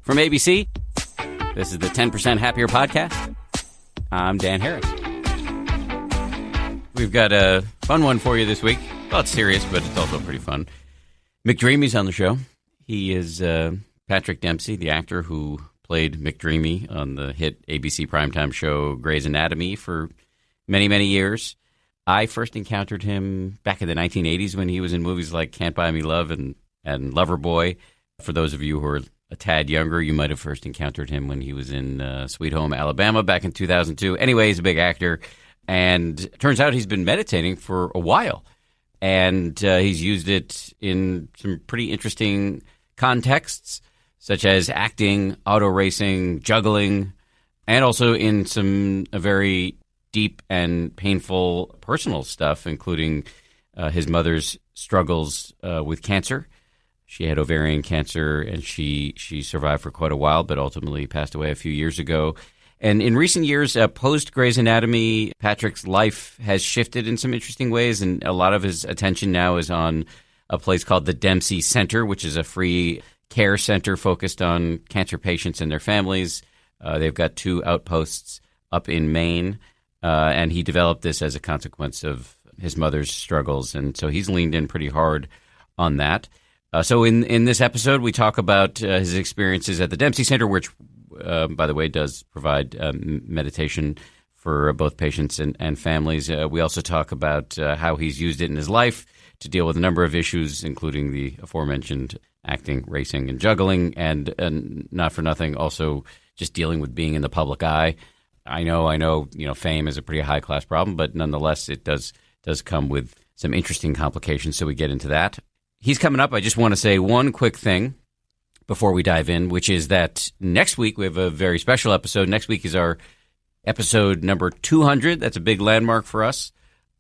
From ABC, this is the 10% Happier Podcast. I'm Dan Harris. We've got a fun one for you this week. Well, it's serious, but it's also pretty fun. McDreamy's on the show. He is Patrick Dempsey, the actor who played McDreamy on the hit ABC primetime show Grey's Anatomy for many, many years. I first encountered him back in the 1980s when he was in movies like Can't Buy Me Love and Loverboy. For those of you who are a tad younger, you might have first encountered him when he was in Sweet Home Alabama back in 2002. Anyway, he's a big actor, and it turns out he's been meditating for a while, and he's used it in some pretty interesting contexts, such as acting, auto racing, juggling, and also in some very deep and painful personal stuff, including his mother's struggles with cancer. She had ovarian cancer, and she survived for quite a while, but ultimately passed away a few years ago. And in recent years, post Grey's Anatomy, Patrick's life has shifted in some interesting ways, and a lot of his attention now is on a place called the Dempsey Center, which is a free care center focused on cancer patients and their families. They've got 2 outposts up in Maine, and he developed this as a consequence of his mother's struggles, and so he's leaned in pretty hard on that. So in this episode, we talk about his experiences at the Dempsey Center, which, by the way, does provide meditation for both patients and families. We also talk about how he's used it in his life to deal with a number of issues, including the aforementioned acting, racing, and juggling, and not for nothing, also just dealing with being in the public eye. I know, fame is a pretty high-class problem, but nonetheless, it does come with some interesting complications, so we get into that. He's coming up. I just want to say one quick thing before we dive in, which is that next week we have a very special episode. Next week is our episode number 200. That's a big landmark for us,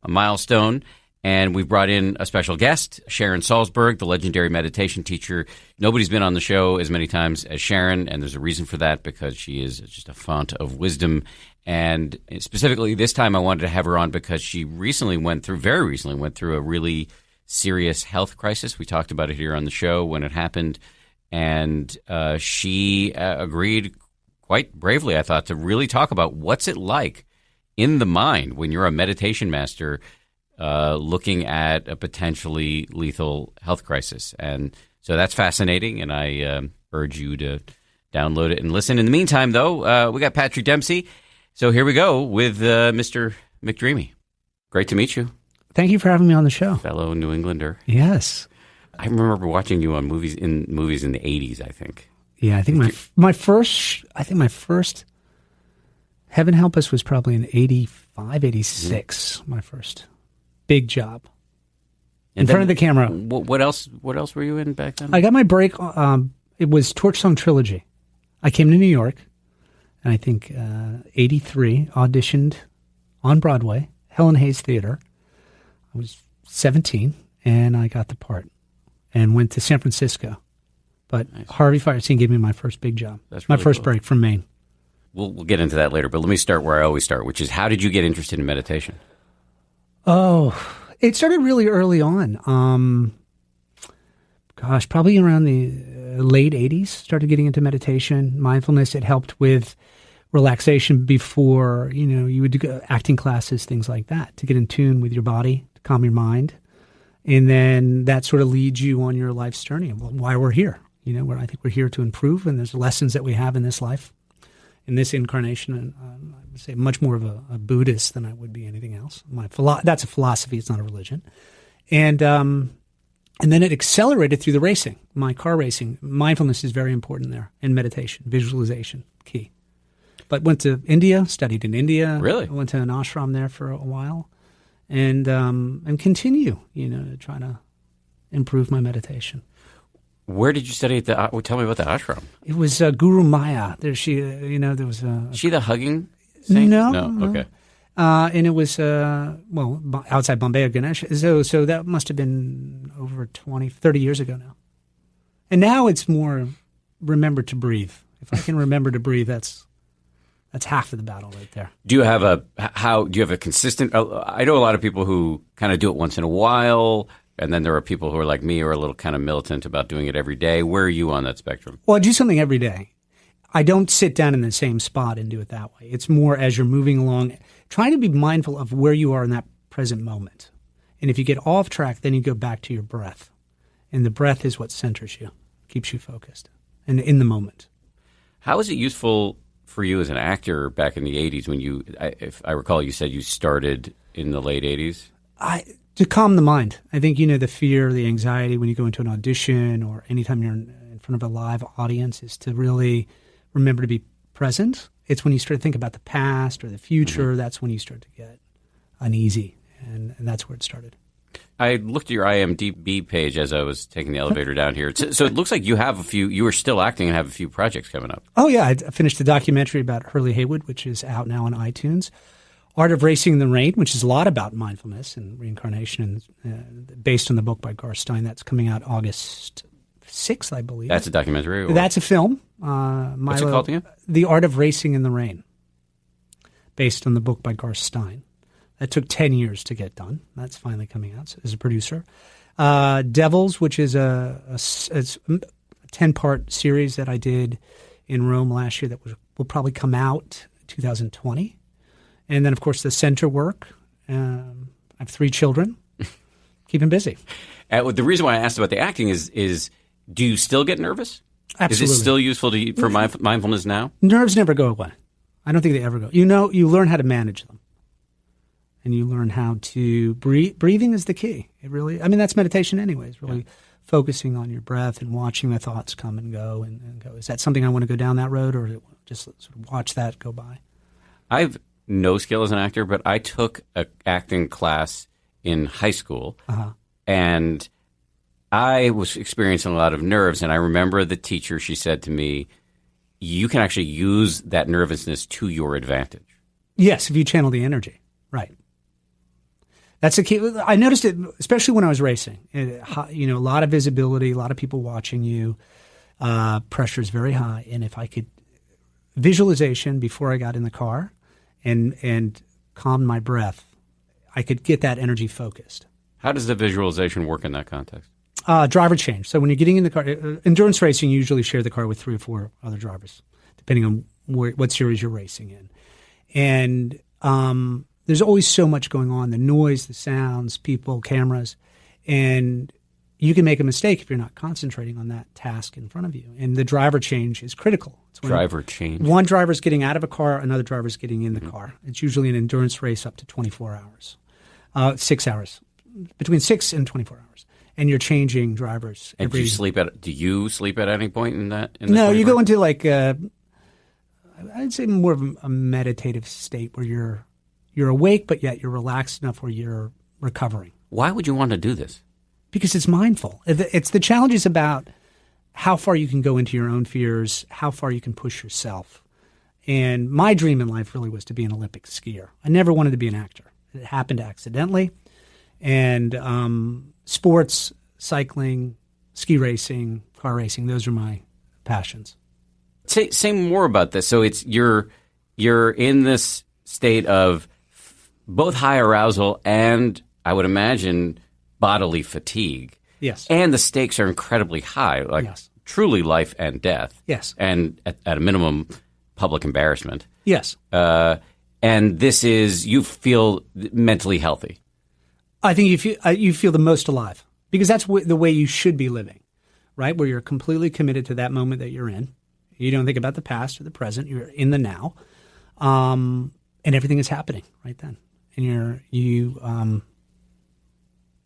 a milestone. And we've brought in a special guest, Sharon Salzberg, the legendary meditation teacher. Nobody's been on the show as many times as Sharon, and there's a reason for that, because she is just a font of wisdom. And specifically this time I wanted to have her on because she very recently went through a really serious health crisis. We talked about it here on the show when it happened, and she agreed quite bravely, I thought, to really talk about what's it like in the mind when you're a meditation master looking at a potentially lethal health crisis. And so that's fascinating, and I urge you to download it and listen. In the meantime, though, we got Patrick Dempsey. So here we go with Mr. McDreamy. Great to meet you. Thank you for having me on the show. Fellow New Englander. Yes. I remember watching you on movies in the 80s, I think. Yeah, I think my first Heaven Help Us was probably in 85, 86, my first big job. In front of the camera. What else were you in back then? I got my break. It was Torch Song Trilogy. I came to New York, and I think 83, auditioned on Broadway, Helen Hayes Theater. I was 17, and I got the part and went to San Francisco. But nice. Harvey Fierstein gave me my first big job. That's really my first break from Maine. We'll get into that later, but let me start where I always start, which is, how did you get interested in meditation? Oh, it started really early on. Probably around the late 80s, started getting into meditation, mindfulness. It helped with relaxation before, you would do acting classes, things like that, to get in tune with your body, to calm your mind. And then that sort of leads you on your life's journey, why we're here. Where I think we're here to improve, and there's lessons that we have in this life, in this incarnation. And I would say much more of a Buddhist than I would be anything else. That's a philosophy. It's not a religion. And then it accelerated through the racing, my car racing. Mindfulness is very important there, and meditation, visualization, key. But went to India, studied in India. Really? I went to an ashram there for a while, and continue, to try to improve my meditation. Where did you study tell me about the ashram. It was Guru Maya. There there was a... Is she the hugging saint? No. Okay. And it was, outside Bombay, Ganesh. So that must have been over 30 years ago now. And now it's more remember to breathe. If I can remember to breathe, that's half of the battle right there. Do you have a consistent? I know a lot of people who kind of do it once in a while, and then there are people who are like me, who are a little kind of militant about doing it every day. Where are you on that spectrum? Well, I do something every day. I don't sit down in the same spot and do it that way. It's more as you're moving along, trying to be mindful of where you are in that present moment. And if you get off track, then you go back to your breath. And the breath is what centers you, keeps you focused and in the moment. How is it useful for you as an actor back in the 80s when you, if I recall, you said you started in the late 80s? To calm the mind. I think, the fear, the anxiety when you go into an audition or anytime you're in front of a live audience is to really remember to be present. It's when you start to think about the past or the future, that's when you start to get uneasy. And that's where it started. I looked at your IMDb page as I was taking the elevator down here. So it looks like you were still acting and have a few projects coming up. Oh, yeah. I finished a documentary about Hurley Haywood, which is out now on iTunes. Art of Racing in the Rain, which is a lot about mindfulness and reincarnation, and based on the book by Garth Stein. That's coming out August 6th, I believe. That's a documentary? Or? That's a film. What's it called again? The Art of Racing in the Rain, based on the book by Garth Stein. That took 10 years to get done. That's finally coming out as a producer. Devils, which is a 10-part series that I did in Rome last year that will probably come out 2020. And then, of course, the center work. I have 3 children. Keep them busy. The reason why I asked about the acting is do you still get nervous? Absolutely. Is it still useful for mindfulness now? Nerves never go away. I don't think they ever go. You learn how to manage them. And you learn how to breathe. Breathing is the key. It really, that's meditation anyways, really focusing on your breath and watching the thoughts come and go and go. Is that something I want to go down that road or just sort of watch that go by? I've no skill as an actor, but I took an acting class in high school, and I was experiencing a lot of nerves. And I remember the teacher, she said to me, you can actually use that nervousness to your advantage. Yes, if you channel the energy. Right. That's the key. I noticed it, especially when I was racing. A lot of visibility, a lot of people watching you. Pressure is very high. And if I could visualization before I got in the car and calm my breath, I could get that energy focused. How does the visualization work in that context? Driver change. So when you're getting in the car, endurance racing, you usually share the car with 3 or 4 other drivers, depending on what series you're racing in. And there's always so much going on, the noise, the sounds, people, cameras, and you can make a mistake if you're not concentrating on that task in front of you. And the driver change is critical. Driver change. One driver's getting out of a car, another driver's getting in the car. It's usually an endurance race up to 24 hours, 6 hours, between 6 and 24 hours. And you're changing drivers. And do you sleep at any point in that? No, you go into like, I'd say more of a meditative state where you're awake, but yet you're relaxed enough where you're recovering. Why would you want to do this? Because it's mindful. It's the challenge is about how far you can go into your own fears, how far you can push yourself. And my dream in life really was to be an Olympic skier. I never wanted to be an actor. It happened accidentally. And sports, cycling, ski racing, car racing, those are my passions. Say more about this. So it's you're in this state of both high arousal and, I would imagine, bodily fatigue. Yes. And the stakes are incredibly high, truly life and death. Yes. And at a minimum, public embarrassment. Yes. And this is, you feel mentally healthy. I think you feel the most alive because that's the way you should be living, right? Where you're completely committed to that moment that you're in. You don't think about the past or the present. You're in the now. And everything is happening right then. And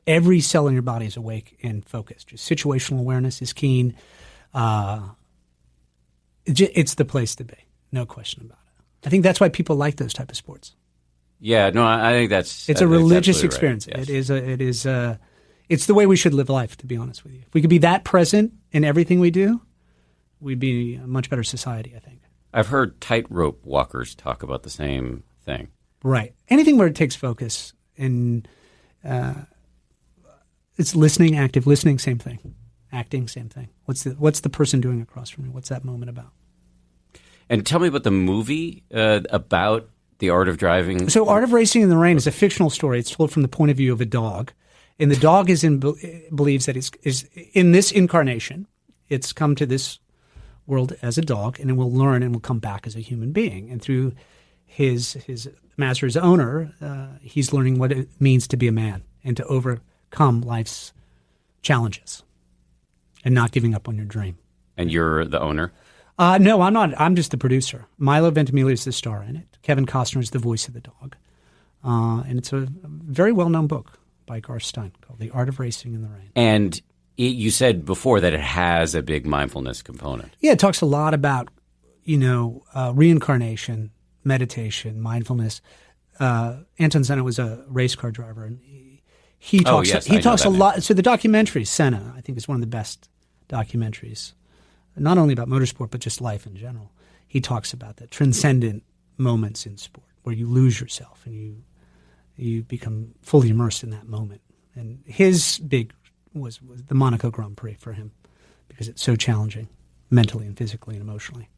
every cell in your body is awake and focused. Your situational awareness is keen. It's the place to be. No question about it. I think that's why people like those type of sports. Yeah, no, I think it's a religious right. experience. Yes. It's the way we should live life, to be honest with you. If we could be that present in everything we do, we'd be a much better society, I think. I've heard tightrope walkers talk about the same thing. Right. Anything where it takes focus and it's listening, active listening, same thing. Acting, same thing. What's the person doing across from me? What's that moment about? And tell me about the movie about the art of driving. So Art of Racing in the Rain is a fictional story. It's told from the point of view of a dog. And the dog believes that is in this incarnation, it's come to this world as a dog, and then will learn and will come back as a human being. And through his master, his owner, he's learning what it means to be a man and to overcome life's challenges and not giving up on your dream. And you're the owner? No, I'm not. I'm just the producer. Milo Ventimiglia is the star in it. Kevin Costner is the voice of the dog. And it's a very well-known book by Garth Stein called The Art of Racing in the Rain. And you said before that it has a big mindfulness component. Yeah, it talks a lot about, reincarnation, meditation, mindfulness. Anton Senna was a race car driver, and he talks a lot. So the documentary, Senna, I think is one of the best documentaries, not only about motorsport, but just life in general. He talks about the transcendent moments in sport where you lose yourself and you become fully immersed in that moment. And his big was the Monaco Grand Prix for him because it's so challenging mentally and physically and emotionally.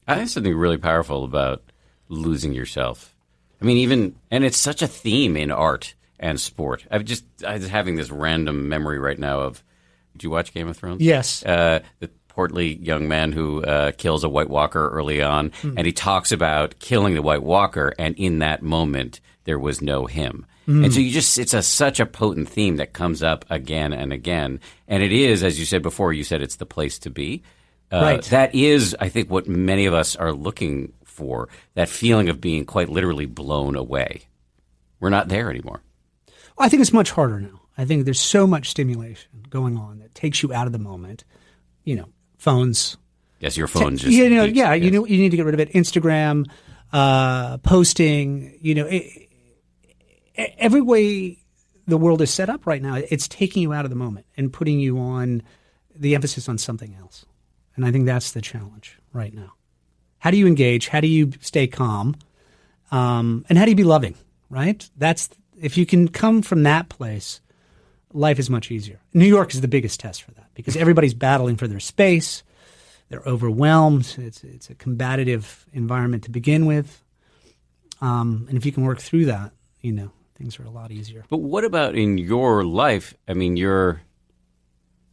I think something really powerful about losing yourself. I mean, and it's such a theme in art and sport. I was having this random memory right now of, did you watch Game of Thrones? Yes. The portly young man who kills a White Walker early on, and he talks about killing the White Walker, and in that moment, there was no him. And so it's such a potent theme that comes up again and again. And it is, as you said before, it's the place to be. Right. That is, I think, what many of us are looking for, that feeling of being quite literally blown away. We're not there anymore. Well, I think it's much harder now. I think there's so much stimulation going on that takes you out of the moment. Phones. Yes, your phone just. You need to get rid of it. Instagram, posting. Every way the world is set up right now, it's taking you out of the moment and putting you on the emphasis on something else. And I think that's the challenge right now. How do you engage? How do you stay calm? And how do you be loving? Right? If you can come from that place, life is much easier. New York is the biggest test for that because everybody's battling for their space. They're overwhelmed. It's a combative environment to begin with. And if you can work through that, things are a lot easier. But what about in your life? I mean,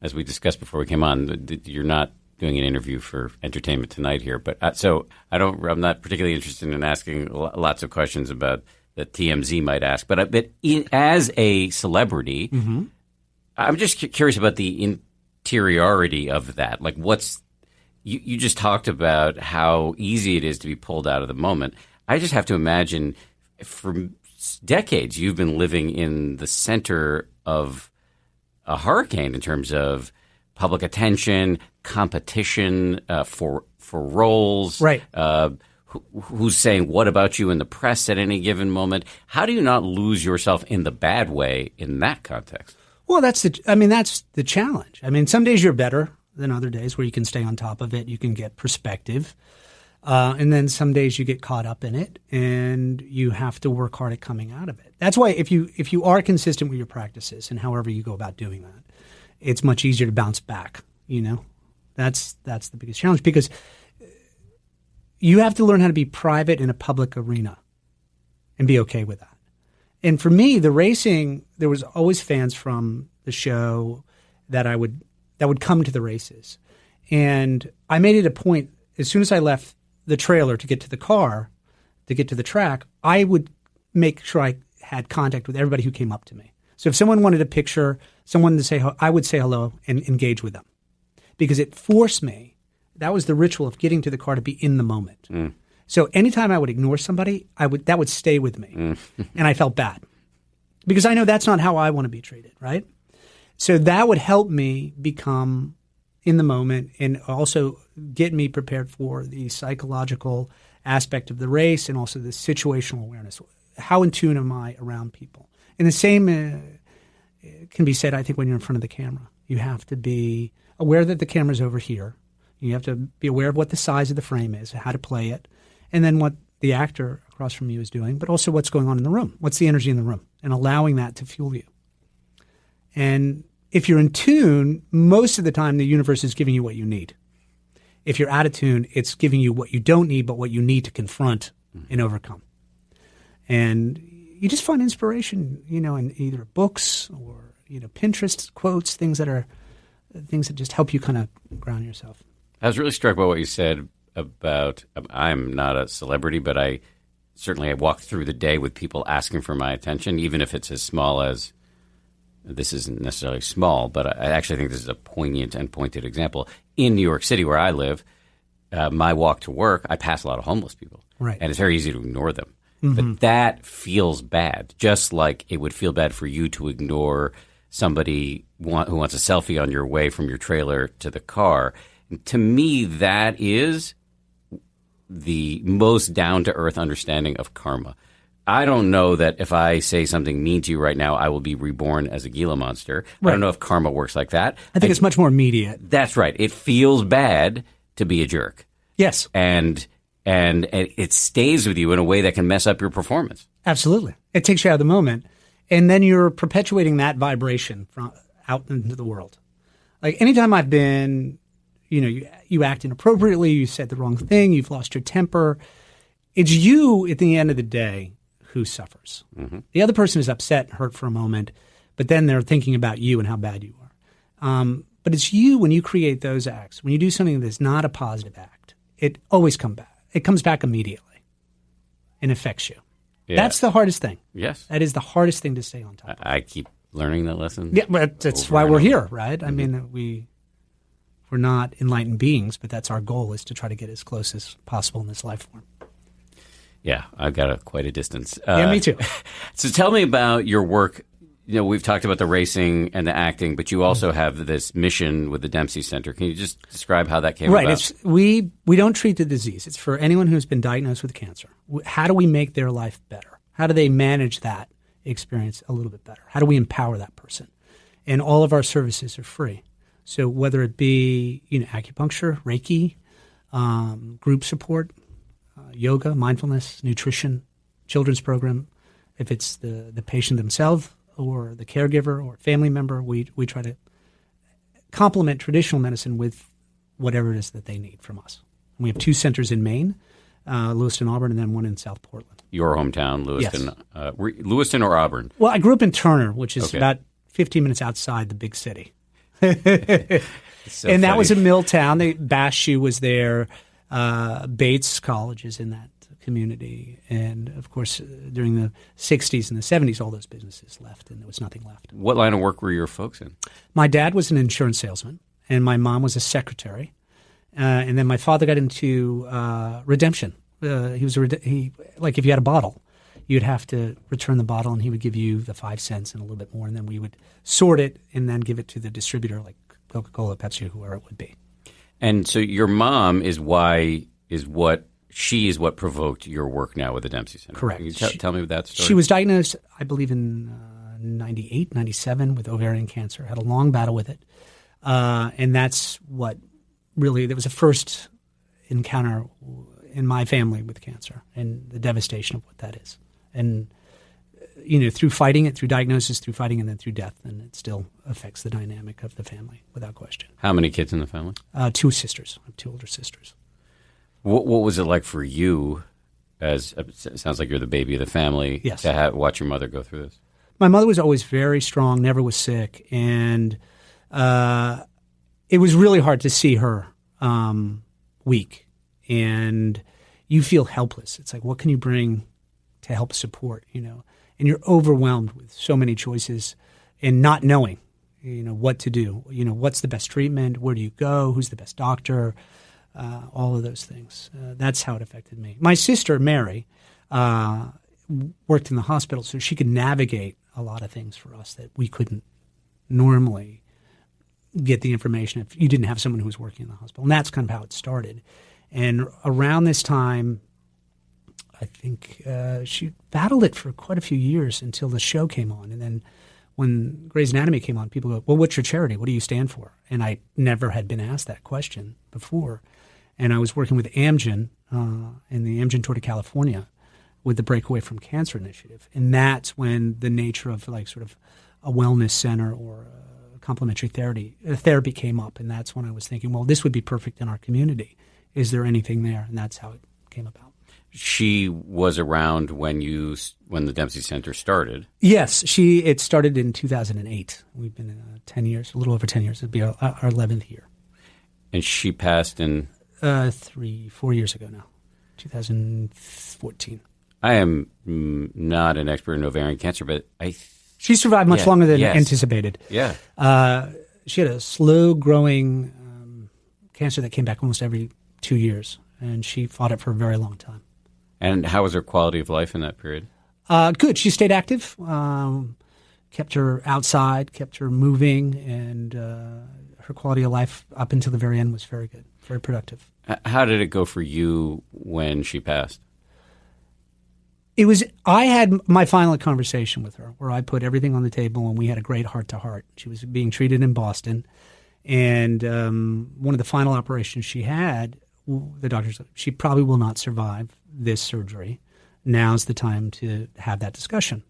as we discussed before we came on, you're not doing an interview for Entertainment Tonight here. But so I'm not particularly interested in asking lots of questions about that TMZ might ask. But as a celebrity, I'm just curious about the interiority of that. Like, you just talked about how easy it is to be pulled out of the moment. I just have to imagine for decades you've been living in the center of a hurricane in terms of public attention, competition for roles, right? Who's saying what about you in the press at any given moment? How do you not lose yourself in the bad way in that context? Well, that's the challenge. I mean, some days you're better than other days where you can stay on top of it. You can get perspective. And then some days you get caught up in it and you have to work hard at coming out of it. That's why if you are consistent with your practices and however you go about doing that, it's much easier to bounce back, That's the biggest challenge because you have to learn how to be private in a public arena and be okay with that. And for me, the racing, there was always fans from the show that would come to the races. And I made it a point, as soon as I left the trailer to get to the car, to get to the track, I would make sure I had contact with everybody who came up to me. So if someone wanted a picture, someone to say, I would say hello and engage with them because it forced me. That was the ritual of getting to the car to be in the moment. So anytime I would ignore somebody, that would stay with me. And I felt bad because I know that's not how I want to be treated, right? So that would help me become in the moment and also get me prepared for the psychological aspect of the race and also the situational awareness. How in tune am I around people? And the same can be said, I think, when you're in front of the camera. You have to be aware that the camera's over here. You have to be aware of what the size of the frame is, how to play it, and then what the actor across from you is doing, but also what's going on in the room. What's the energy in the room? And allowing that to fuel you. And if you're in tune, most of the time the universe is giving you what you need. If you're out of tune, it's giving you what you don't need, but what you need to confront and overcome. And you just find inspiration, in either books or, Pinterest quotes, things that just help you kind of ground yourself. I was really struck by what you said about I'm not a celebrity, but I walk through the day with people asking for my attention, even if it's as small as this isn't necessarily small, but I actually think this is a poignant and pointed example. In New York City, where I live, my walk to work, I pass a lot of homeless people. Right. And it's very easy to ignore them. But that feels bad, just like it would feel bad for you to ignore somebody who wants a selfie on your way from your trailer to the car. To me, that is the most down-to-earth understanding of karma. I don't know that if I say something mean to you right now, I will be reborn as a Gila monster. Right. I don't know if karma works like that. I think it's much more immediate. That's right. It feels bad to be a jerk. Yes. And it stays with you in a way that can mess up your performance. Absolutely. It takes you out of the moment. And then you're perpetuating that vibration from out into the world. Like anytime I've been, you act inappropriately, you said the wrong thing, you've lost your temper, it's you at the end of the day who suffers. Mm-hmm. The other person is upset and hurt for a moment, but then they're thinking about you and how bad you are. But it's you when you create those acts. When you do something that's not a positive act, it always comes back. It comes back immediately and affects you. Yeah. That's the hardest thing. Yes. That is the hardest thing to stay on top of. I keep learning that lesson. Yeah, but that's why we're here, right? Mm-hmm. I mean, we're not enlightened beings, but that's our goal, is to try to get as close as possible in this life form. Yeah, I've got quite a distance. Yeah, me too. So tell me about your work. We've talked about the racing and the acting, but you also have this mission with the Dempsey Center. Can you just describe how that came about? Right. We don't treat the disease. It's for anyone who's been diagnosed with cancer. How do we make their life better? How do they manage that experience a little bit better? How do we empower that person? And all of our services are free. So whether it be acupuncture, Reiki, group support, yoga, mindfulness, nutrition, children's program, if it's the patient themselves or the caregiver or family member, we try to complement traditional medicine with whatever it is that they need from us. And we have 2 centers in Maine, Lewiston, Auburn, and then one in South Portland. Your hometown, Lewiston. Yes. Lewiston or Auburn? Well, I grew up in Turner, which is about 15 minutes outside the big city. So and funny. That was a mill town. Bashu was there. Bates College is in that community. And, of course, during the 60s and the 70s, all those businesses left, and there was nothing left. What line of work were your folks in? My dad was an insurance salesman, and my mom was a secretary. And then my father got into redemption. He like if you had a bottle, you'd have to return the bottle, and he would give you the 5 cents and a little bit more, and then we would sort it and then give it to the distributor, like Coca-Cola, Pepsi, whoever it would be. And so your mom is what provoked your work now with the Dempsey Center. Correct. Can you tell me that story? She was diagnosed, I believe, in 98, 97 with ovarian cancer. Had a long battle with it, and that's what really there was a first encounter in my family with cancer and the devastation of what that is. And through fighting it, through diagnosis, through fighting, and then through death, and it still affects the dynamic of the family without question. How many kids in the family? 2 sisters. I have 2 older sisters. What was it like for you? It sounds like you're the baby of the family. Yes. To watch your mother go through this. My mother was always very strong, never was sick, and it was really hard to see her weak, and you feel helpless. It's like, what can you bring to help support, And you're overwhelmed with so many choices and not knowing, what to do. What's the best treatment? Where do you go? Who's the best doctor? All of those things. That's how it affected me. My sister, Mary, worked in the hospital, so she could navigate a lot of things for us that we couldn't normally get the information if you didn't have someone who was working in the hospital. And that's kind of how it started. And around this time, I think she battled it for quite a few years until the show came on. And then when Grey's Anatomy came on, people go, well, what's your charity? What do you stand for? And I never had been asked that question before. And I was working with Amgen in the Amgen Tour de California with the Breakaway from Cancer initiative. And that's when the nature of sort of a wellness center or complementary therapy came up. And that's when I was thinking, well, this would be perfect in our community. Is there anything there? And that's how it came about. She was around when the Dempsey Center started. Yes, it started in 2008. We've been 10 years, a little over 10 years. It'd be our 11th year. And she passed in 4 years ago now, 2014. I am not an expert in ovarian cancer, but she survived much longer than yes. anticipated. Yeah. She had a slow-growing cancer that came back almost every 2 years, and she fought it for a very long time. And how was her quality of life in that period? Good. She stayed active, kept her outside, kept her moving, and her quality of life up until the very end was very good, very productive. How did it go for you when she passed? I had my final conversation with her where I put everything on the table and we had a great heart-to-heart. She was being treated in Boston, and one of the final operations she had, the doctors said, she probably will not survive this surgery. Now's the time to have that discussion.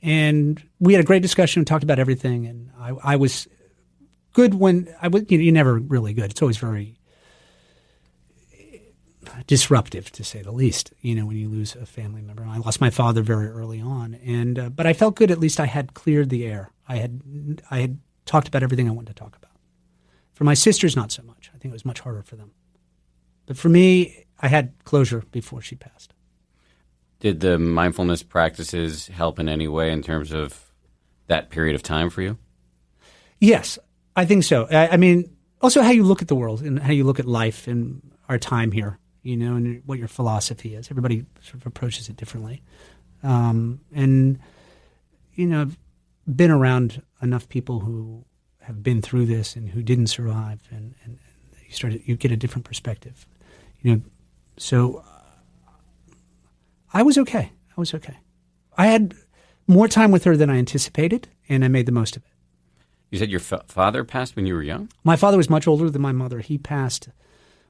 And we had a great discussion and talked about everything, and I was good when I was, you're never really good. It's always very disruptive, to say the least, when you lose a family member. I lost my father very early on, and but I felt good. At least I had cleared the air. I had talked about everything I wanted to talk about. For my sisters, not so much. I think it was much harder for them. But for me, I had closure before she passed. Did the mindfulness practices help in any way in terms of that period of time for you? Yes, I think so. I mean, also how you look at the world and how you look at life and our time here, and what your philosophy is. Everybody sort of approaches it differently. And, I've been around enough people who have been through this and who didn't survive, and you get a different perspective. So I was okay. I had more time with her than I anticipated, and I made the most of it. You said your father passed when you were young? My father was much older than my mother. He passed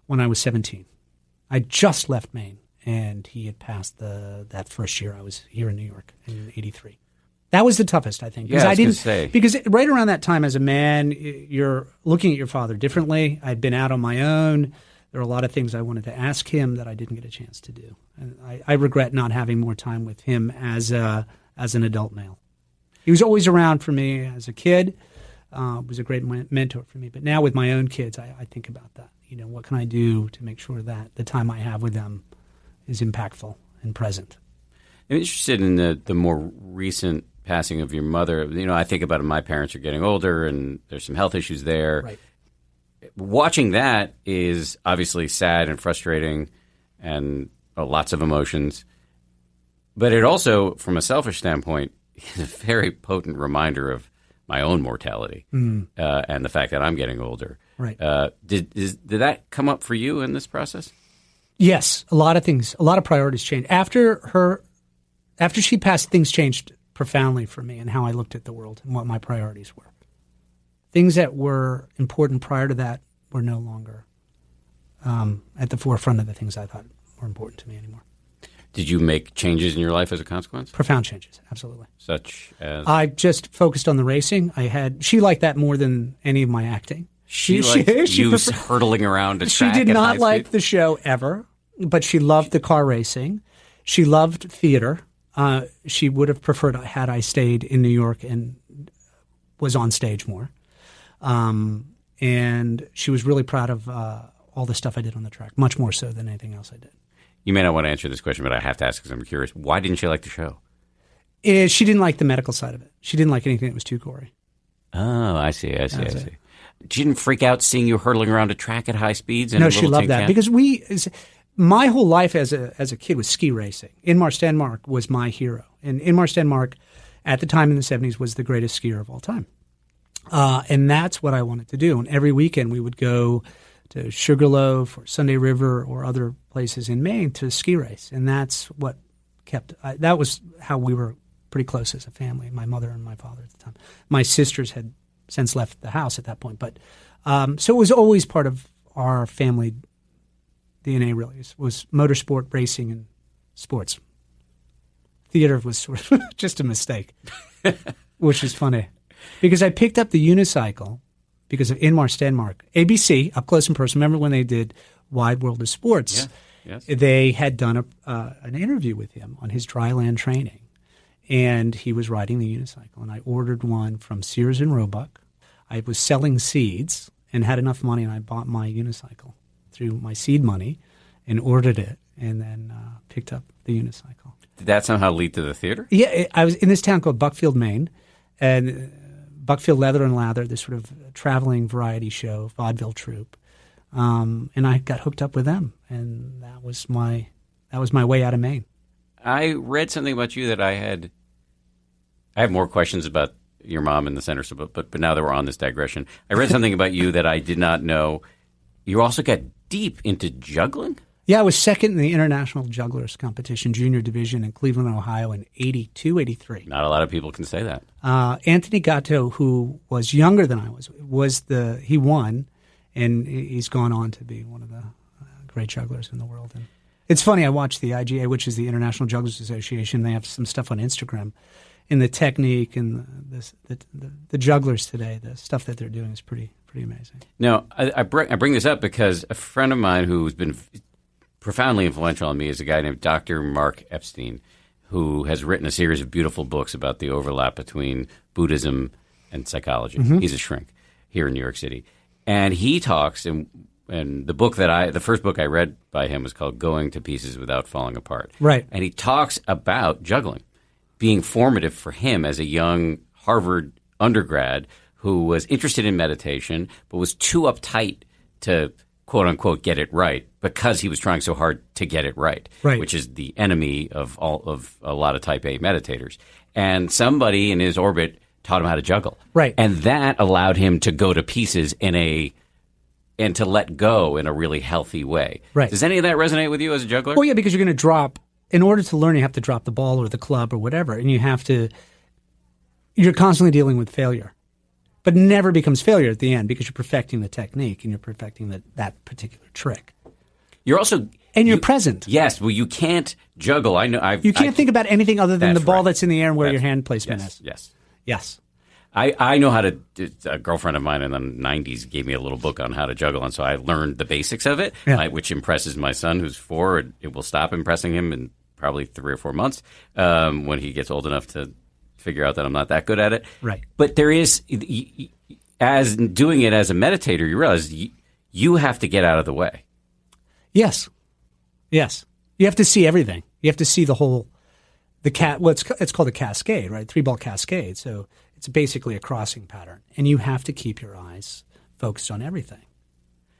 when I was 17. I just left Maine, and he had passed that first year I was here in New York in 1983. That was the toughest, I think. Yeah, I was going to say. Because right around that time as a man, you're looking at your father differently. I'd been out on my own. There were a lot of things I wanted to ask him that I didn't get a chance to do. And I regret not having more time with him as an adult male. He was always around for me as a kid. Was a great mentor for me. But now with my own kids, I think about that. What can I do to make sure that the time I have with them is impactful and present? I'm interested in the more recent passing of your mother. I think about it, my parents are getting older, and there's some health issues there. Right. Watching that is obviously sad and frustrating and lots of emotions. But it also, from a selfish standpoint, is a very potent reminder of my own mortality and the fact that I'm getting older. Right. Did that come up for you in this process? Yes, a lot of things, a lot of priorities changed. After she passed, things changed profoundly for me and how I looked at the world and what my priorities were. Things that were important prior to that were no longer at the forefront of the things I thought were important to me anymore. Did you make changes in your life as a consequence? Profound changes, absolutely. Such as? I just focused on the racing. She liked that more than any of my acting. She liked you hurtling around a track. She did not like speed? the show ever, but she loved the car racing. She loved theater. She would have preferred had I stayed in New York and was on stage more. And she was really proud of all the stuff I did on the track, much more so than anything else I did. You may not want to answer this question, but I have to ask because I'm curious. Why didn't she like the show? She didn't like the medical side of it. She didn't like anything that was too gory. Oh, I see. She didn't freak out seeing you hurtling around a track at high speeds? No, she loved that because my whole life as a kid was ski racing. Inmar Stenmark was my hero. And Inmar Stenmark, at the time in the 70s, was the greatest skier of all time. And that's what I wanted to do. And every weekend we would go to Sugarloaf or Sunday River or other places in Maine to ski race. And that's what that was how we were pretty close as a family, my mother and my father at the time. My sisters had since left the house at that point. But so it was always part of our family DNA, really, was motorsport, racing, and sports. Theater was sort of just a mistake, which is funny. Because I picked up the unicycle because of Inmar Stenmark. ABC, Up Close and Personal. Remember when they did Wide World of Sports? Yeah. Yes. They had done an interview with him on his dryland training, and he was riding the unicycle. And I ordered one from Sears and Roebuck. I was selling seeds, and had enough money, and I bought my unicycle through my seed money and ordered it, and then picked up the unicycle. Did that somehow lead to the theater? Yeah, I was in this town called Buckfield, Maine, and Buckfield Leather and Lather, this sort of traveling variety show, vaudeville troupe, and I got hooked up with them, and that was my way out of Maine. I read something about you that I have more questions about your mom in the center, but now that we're on this digression, I read something about you that I did not know. You also got deep into juggling? Yeah, I was second in the International Jugglers Competition Junior Division in Cleveland, Ohio in 82, 83. Not a lot of people can say that. Anthony Gatto, who was younger than I was he won, and he's gone on to be one of the great jugglers in the world. And it's funny, I watched the IGA, which is the International Jugglers Association. They have some stuff on Instagram. And the technique and the jugglers today, the stuff that they're doing is pretty amazing. Now, I bring this up because a friend of mine who's been profoundly influential on me is a guy named Dr. Mark Epstein, who has written a series of beautiful books about the overlap between Buddhism and psychology. Mm-hmm. He's a shrink here in New York City. And he talks, and the first book I read by him was called Going to Pieces Without Falling Apart. Right. And he talks about juggling being formative for him as a young Harvard undergrad who was interested in meditation but was too uptight to, quote unquote, get it right because he was trying so hard to get it right, which is the enemy of a lot of type A meditators. And somebody in his orbit taught him how to juggle. Right. And that allowed him to go to pieces and to let go in a really healthy way. Right. Does any of that resonate with you as a juggler? Well, yeah, because you're going to drop. In order to learn, you have to drop the ball or the club or whatever, and you're constantly dealing with failure. But it never becomes failure at the end because you're perfecting the technique and you're perfecting that particular trick. You're also... And you're present. Yes, well, you can't juggle. I know. You can't think about anything other than the ball that's in the air and where your hand placement is. Yes. I know how to. A girlfriend of mine in the 90s gave me a little book on how to juggle, and so I learned the basics of it, which impresses my son, who's 4. It will stop impressing him in probably 3 or 4 months when he gets old enough to figure out that I'm not that good at it. Right. But there is, as doing it as a meditator, you realize you have to get out of the way. Yes. You have to see everything. You have to see the whole, it's called a cascade, right? 3-ball cascade. So it's basically a crossing pattern. And you have to keep your eyes focused on everything.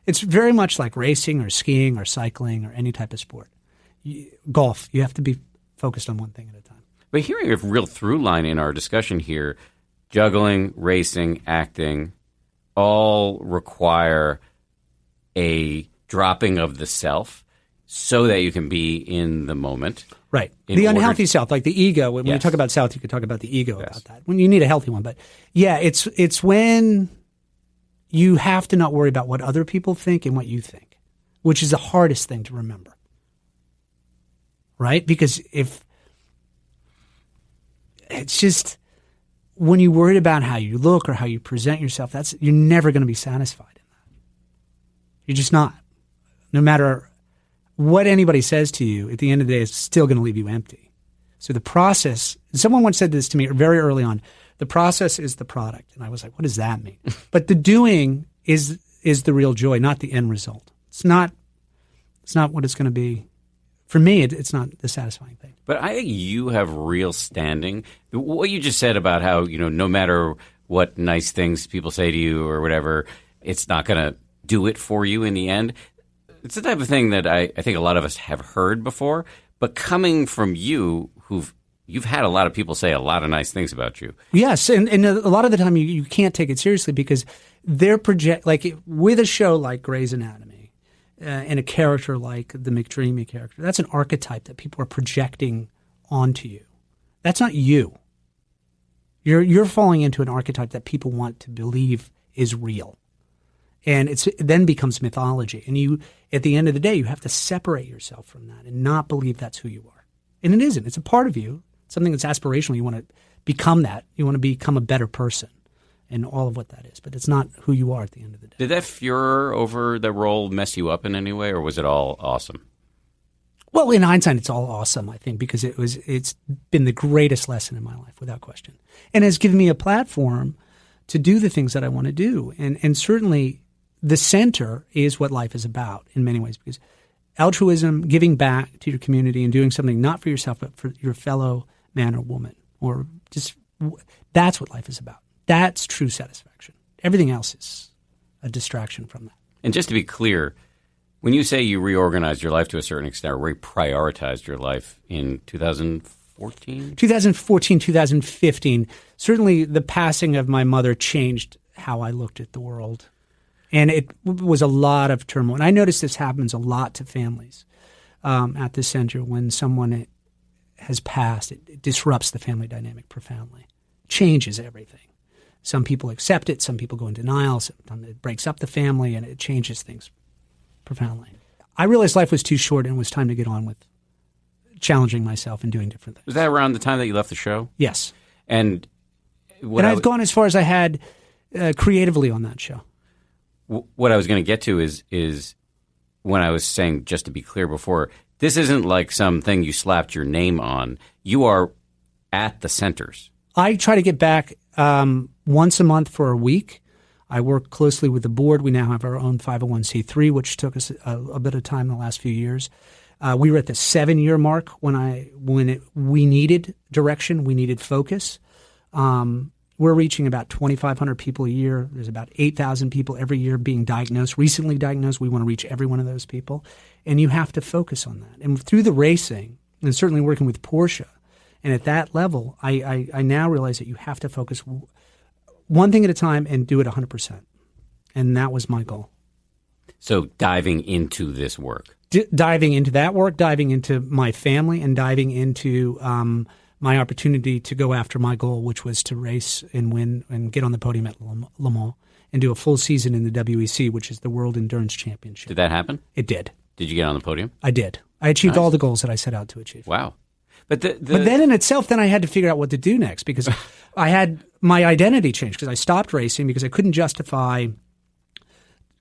It's very much like racing or skiing or cycling or any type of sport. Golf, you have to be focused on one thing at a time. But hearing a real through line in our discussion here, juggling, racing, acting, all require a dropping of the self so that you can be in the moment. Right. The unhealthy self, like the ego. When you talk about self, you could talk about the ego about that. When you need a healthy one. But yeah, it's when you have to not worry about what other people think and what you think, which is the hardest thing to remember. Right? Because if it's just when you're worried about how you look or how you present yourself, you're never going to be satisfied in that. You're just not. No matter what anybody says to you, at the end of the day, it's still going to leave you empty. So the process, someone once said this to me very early on, the process is the product. And I was like, what does that mean? But the doing is the real joy, not the end result. It's not what it's going to be. For me, it's not the satisfying thing. But I think you have real standing. What you just said about how, no matter what nice things people say to you or whatever, it's not going to do it for you in the end. It's the type of thing that I think a lot of us have heard before. But coming from you, you've had a lot of people say a lot of nice things about you. Yes, and a lot of the time you can't take it seriously because they're with a show like Grey's Anatomy. And a character like the McDreamy character, that's an archetype that people are projecting onto you. That's not you. You're falling into an archetype that people want to believe is real. And it then becomes mythology. And you, at the end of the day, you have to separate yourself from that and not believe that's who you are. And it isn't. It's a part of you, something that's aspirational. You want to become that. You want to become a better person. And all of what that is. But it's not who you are at the end of the day. Did that furor over the role mess you up in any way, or was it all awesome? Well, in hindsight, it's all awesome, I think, because it's been the greatest lesson in my life, without question. And has given me a platform to do the things that I want to do. And certainly the center is what life is about in many ways, because altruism, giving back to your community and doing something not for yourself but for your fellow man or woman, or just that's what life is about. That's true satisfaction. Everything else is a distraction from that. And just to be clear, when you say you reorganized your life to a certain extent, or reprioritized your life in 2014? 2014, 2015, certainly the passing of my mother changed how I looked at the world. And it was a lot of turmoil. And I notice this happens a lot to families at the center. When someone has passed, it disrupts the family dynamic profoundly, changes everything. Some people accept it, some people go in denial, sometimes it breaks up the family, and it changes things profoundly. I realized life was too short and it was time to get on with challenging myself and doing different things. Was that around the time that you left the show? Yes. And I've gone as far as I had creatively on that show. What I was going to get to is when I was saying, just to be clear before, this isn't like something you slapped your name on. You are at the centers. I try to get back once a month for a week. I work closely with the board. We now have our own 501c3, which took us a bit of time in the last few years. We were at the 7-year mark when we needed direction, we needed focus. We're reaching about 2,500 people a year. There's about 8,000 people every year being diagnosed, recently diagnosed. We want to reach every one of those people. And you have to focus on that. And through the racing, and certainly working with Porsche, and at that level, I now realize that you have to focus one thing at a time and do it 100%. And that was my goal. So diving into this work. Diving into that work, diving into my family, and diving into my opportunity to go after my goal, which was to race and win and get on the podium at Le Mans and do a full season in the WEC, which is the World Endurance Championship. Did that happen? It did. Did you get on the podium? I did. I achieved all the goals that I set out to achieve. Wow. But then in itself, then I had to figure out what to do next, because I had my identity changed, because I stopped racing because I couldn't justify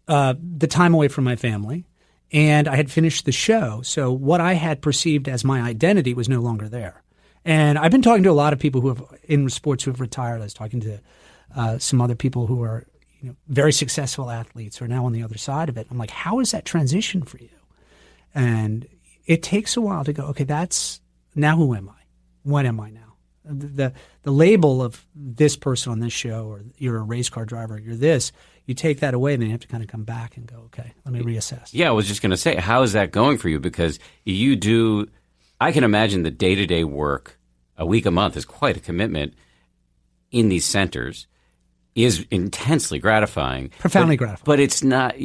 the time away from my family, and I had finished the show. So what I had perceived as my identity was no longer there. And I've been talking to a lot of people who have in sports who have retired. I was talking to some other people who are very successful athletes who are now on the other side of it. I'm like, how is that transition for you? And it takes a while to go, okay, now who am I? What am I now? The label of this person on this show, or you're a race car driver, you're this, you take that away, and then you have to kind of come back and go, okay, let me reassess. Yeah, I was just going to say, how is that going for you? Because I can imagine the day-to-day work, a week, a month, is quite a commitment in these centers, is intensely gratifying. Profoundly gratifying. But it's not,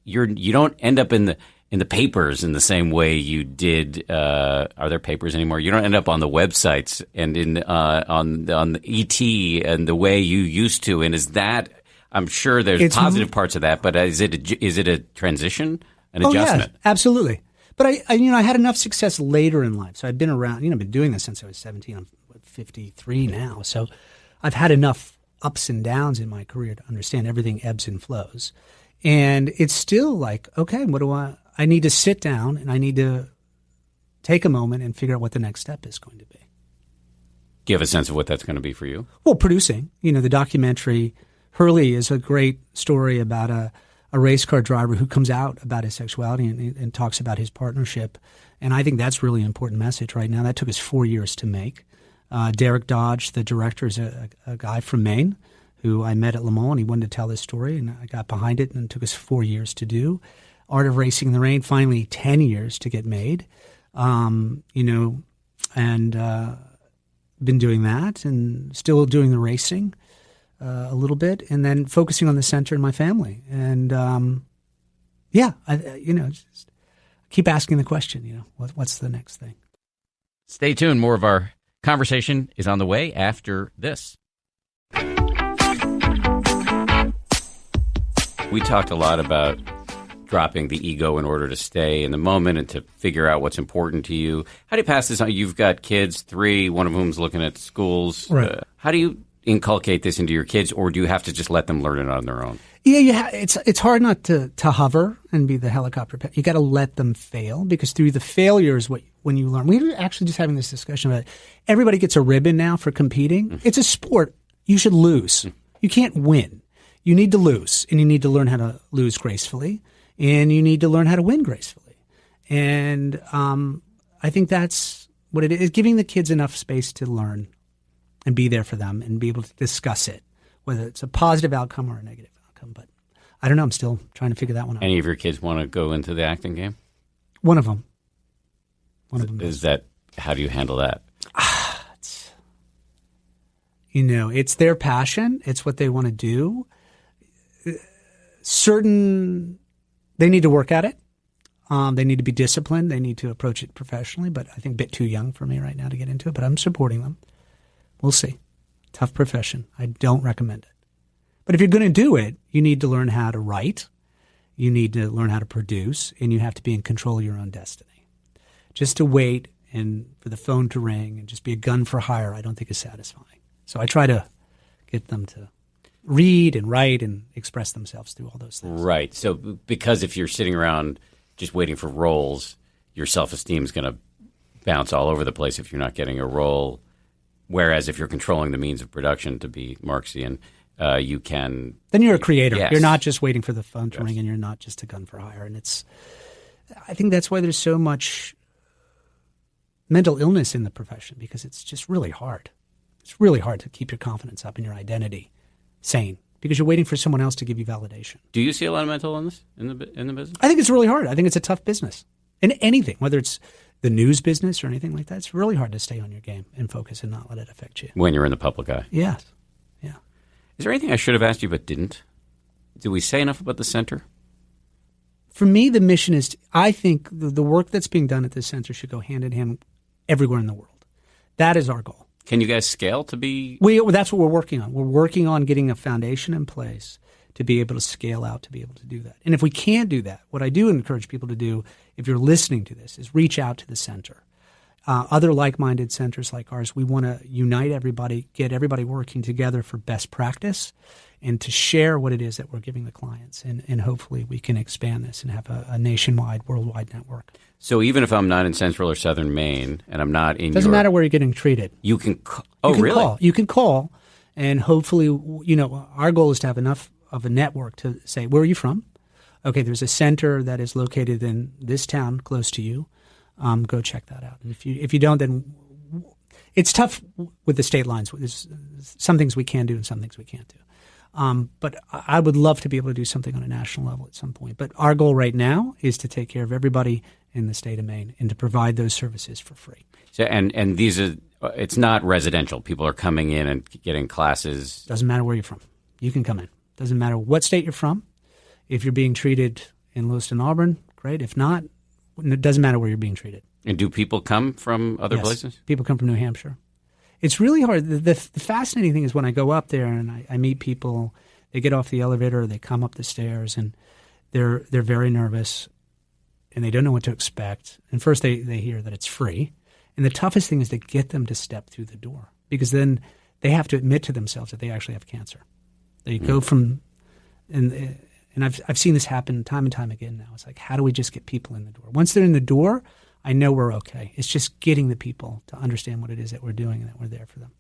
you don't end up in the papers in the same way you did. Are there papers anymore? You don't end up on the websites and on the ET and the way you used to. And is that, I'm sure there's positive parts of that, but is it a transition, an adjustment? Yeah, absolutely. But I had enough success later in life. So I've been around, been doing this since I was 17. I'm 53 now. So I've had enough ups and downs in my career to understand everything ebbs and flows. And it's still like, okay, I need to sit down and I need to take a moment and figure out what the next step is going to be. Do you have a sense of what that's going to be for you? Well, producing. The documentary Hurley is a great story about a race car driver who comes out about his sexuality and talks about his partnership. And I think that's really an important message right now. That took us 4 years to make. Derek Dodge, the director, is a guy from Maine who I met at Le Mans, and he wanted to tell this story, and I got behind it, and it took us 4 years to do. Art of Racing in the Rain, finally 10 years to get made. And been doing that and still doing the racing a little bit, and then focusing on the center and my family. And just keep asking the question, what's the next thing? Stay tuned. More of our conversation is on the way after this. We talked a lot about dropping the ego in order to stay in the moment and to figure out what's important to you. How do you pass this on? You've got kids, 3, one of whom's looking at schools. Right. How do you inculcate this into your kids, or do you have to just let them learn it on their own? Yeah, it's hard not to hover and be the helicopter. You got to let them fail, because through the failures, when you learn. We were actually just having this discussion about it. Everybody gets a ribbon now for competing. It's a sport. You should lose. You can't win. You need to lose, and you need to learn how to lose gracefully, and you need to learn how to win gracefully. And I think that's what it is, giving the kids enough space to learn and be there for them and be able to discuss it, whether it's a positive outcome or a negative outcome. But I don't know. I'm still trying to figure that one out. Any of your kids want to go into the acting game? One of them. One of them is that, how do you handle that? It's their passion. It's what they want to do. They need to work at it. They need to be disciplined. They need to approach it professionally, but I think a bit too young for me right now to get into it, but I'm supporting them. We'll see. Tough profession. I don't recommend it. But if you're going to do it, you need to learn how to write. You need to learn how to produce, and you have to be in control of your own destiny. Just to wait and for the phone to ring and just be a gun for hire, I don't think is satisfying. So I try to get them to read and write and express themselves through all those things. Right. So because if you're sitting around just waiting for roles, your self-esteem is going to bounce all over the place if you're not getting a role. Whereas if you're controlling the means of production, to be Marxian, you can... Then you're a creator. Yes. You're not just waiting for the phone to ring, and you're not just a gun for hire. And I think that's why there's so much mental illness in the profession, because it's just really hard. It's really hard to keep your confidence up and your identity sane, because you're waiting for someone else to give you validation. Do you see a lot of mental illness in the business? I think it's really hard. I think it's a tough business. In anything, whether it's the news business or anything like that, it's really hard to stay on your game and focus and not let it affect you. When you're in the public eye. Yes. Yeah. Is there anything I should have asked you but didn't? Did we say enough about the center? For me, the mission is, I think the work that's being done at the center should go hand in hand everywhere in the world. That is our goal. Can you guys scale to be? That's what we're working on. We're working on getting a foundation in place to be able to scale out, to be able to do that. And if we can't do that, what I do encourage people to do, if you're listening to this, is reach out to the center. Other like-minded centers like ours, we want to unite everybody, get everybody working together for best practice, and to share what it is that we're giving the clients. And hopefully we can expand this and have a nationwide, worldwide network. So even if I'm not in central or southern Maine and I'm not in Doesn't matter where you're getting treated. You can really? You can call, and hopefully, our goal is to have enough of a network to say, where are you from? Okay, there's a center that is located in this town close to you. Go check that out. And if you don't, then it's tough with the state lines. There's some things we can do and some things we can't do. But I would love to be able to do something on a national level at some point. But our goal right now is to take care of everybody in the state of Maine and to provide those services for free. So, and these are, it's not residential. People are coming in and getting classes. Doesn't matter where you're from. You can come in. Doesn't matter what state you're from. If you're being treated in Lewiston, Auburn, great. If not, it doesn't matter where you're being treated. And do people come from other places? People come from New Hampshire. It's really hard. The fascinating thing is when I go up there and I meet people, they get off the elevator, they come up the stairs, and they're very nervous, and they don't know what to expect. And first they hear that it's free. And the toughest thing is to get them to step through the door, because then they have to admit to themselves that they actually have cancer. They go from and I've seen this happen time and time again now. It's like, how do we just get people in the door? Once they're in the door, I know we're okay. It's just getting the people to understand what it is that we're doing and that we're there for them.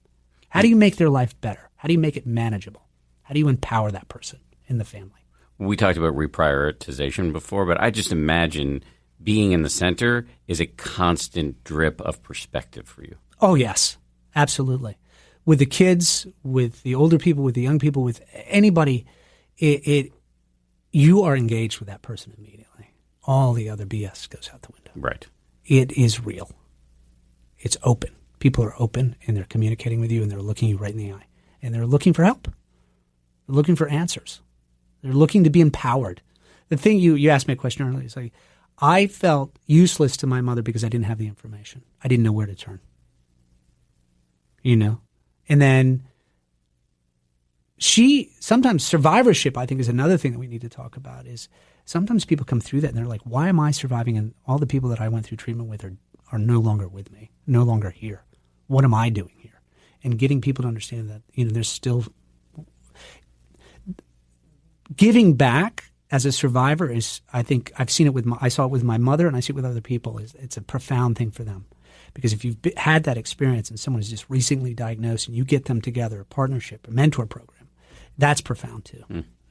How do you make their life better? How do you make it manageable? How do you empower that person in the family? We talked about reprioritization before, but I just imagine being in the center is a constant drip of perspective for you. Oh, yes, absolutely. With the kids, with the older people, with the young people, with anybody, you are engaged with that person immediately. All the other BS goes out the window. Right. It is real. It's open. People are open, and they're communicating with you, and they're looking you right in the eye. And they're looking for help. They're looking for answers. They're looking to be empowered. The thing you asked me a question earlier is like, I felt useless to my mother because I didn't have the information. I didn't know where to turn. And then sometimes survivorship, I think, is another thing that we need to talk about. Is sometimes people come through that and they're like, why am I surviving? And all the people that I went through treatment with are no longer with me, no longer here. What am I doing here? And getting people to understand that, there's still giving back as a survivor is, I think I've seen it I saw it with my mother and I see it with other people. It's a profound thing for them. Because if you've had that experience and someone is just recently diagnosed and you get them together, a partnership, a mentor program, that's profound too.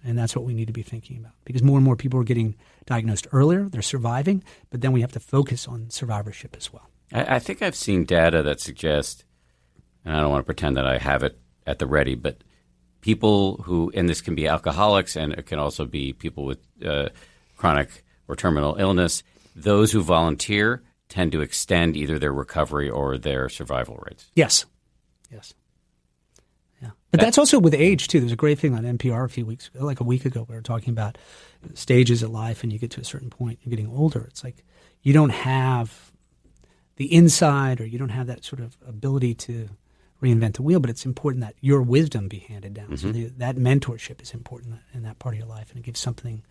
And that's what we need to be thinking about, because more and more people are getting diagnosed earlier. They're surviving, but then we have to focus on survivorship as well. I think I've seen data that suggests, and I don't want to pretend that I have it at the ready, but people who, and this can be alcoholics and it can also be people with chronic or terminal illness, those who volunteer tend to extend either their recovery or their survival rates. Yes. Yeah. But that's also with age, too. There's a great thing on NPR a few weeks ago, like a week ago, we were talking about stages of life, and you get to a certain point, you're getting older. It's like you don't have the insight, or you don't have that sort of ability to reinvent the wheel, but it's important that your wisdom be handed down. Mm-hmm. So that mentorship is important in that part of your life, and it gives something,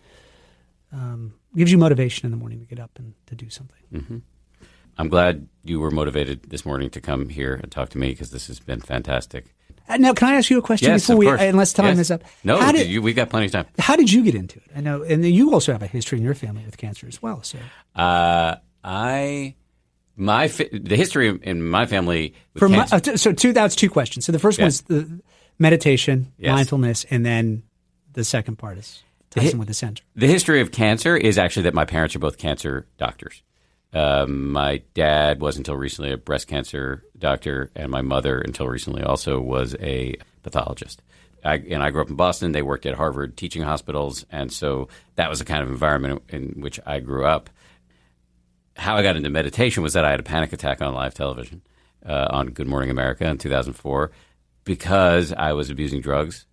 gives you motivation in the morning to get up and to do something. Mm-hmm. I'm glad you were motivated this morning to come here and talk to me, because this has been fantastic. Now, can I ask you a question before unless time is up? No, we've got plenty of time. How did you get into it? I know, and you also have a history in your family with cancer as well. So, the history in my family. That's two questions. So the first one is the meditation, mindfulness, and then the second part is Tyson with the center. The history of cancer is actually that my parents are both cancer doctors. My dad was until recently a breast cancer doctor, and my mother until recently also was a pathologist. I grew up in Boston. They worked at Harvard teaching hospitals, and so that was the kind of environment in which I grew up. How I got into meditation was that I had a panic attack on live television on Good Morning America in 2004 because I was abusing drugs,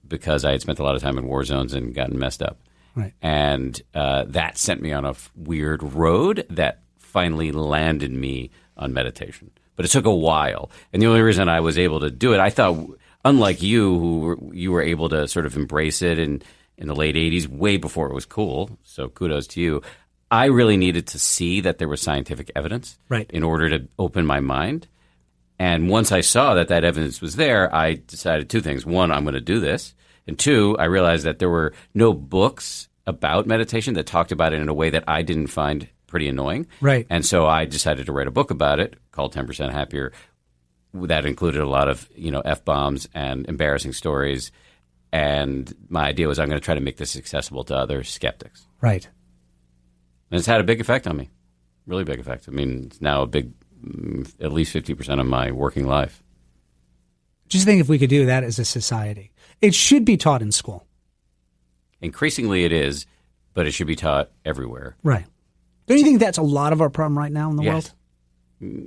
because I had spent a lot of time in war zones and gotten messed up. Right. And that sent me on a weird road that finally landed me on meditation. But it took a while. And the only reason I was able to do it, I thought, unlike you, you were able to sort of embrace it in the late 80s, way before it was cool. So kudos to you. I really needed to see that there was scientific evidence in order to open my mind. And once I saw that evidence was there, I decided two things. One, I'm going to do this. And two, I realized that there were no books about meditation that talked about it in a way that I didn't find pretty annoying. Right. And so I decided to write a book about it called 10% Happier. That included a lot of, F-bombs and embarrassing stories. And my idea was I'm going to try to make this accessible to other skeptics. Right. And it's had a big effect on me. Really big effect. I mean, it's now at least 50% of my working life. Just think if we could do that as a society. It should be taught in school. Increasingly it is, but it should be taught everywhere. Right. Don't you think that's a lot of our problem right now in the world?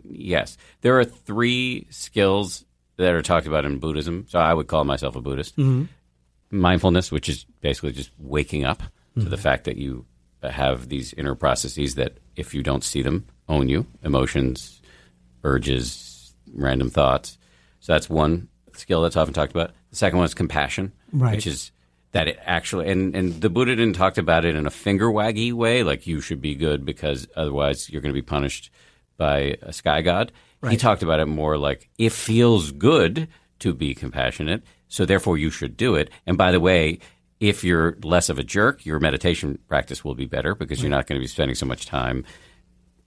Yes. There are 3 skills that are talked about in Buddhism. So I would call myself a Buddhist. Mm-hmm. Mindfulness, which is basically just waking up to the fact that you have these inner processes that, if you don't see them, own you. Emotions, urges, random thoughts. So that's one skill that's often talked about. The second one is compassion, which is that it actually, and the Buddha didn't talk about it in a finger waggy way, like you should be good because otherwise you're going to be punished by a sky god. Right. He talked about it more like it feels good to be compassionate, so therefore you should do it. And by the way, if you're less of a jerk, your meditation practice will be better because you're not going to be spending so much time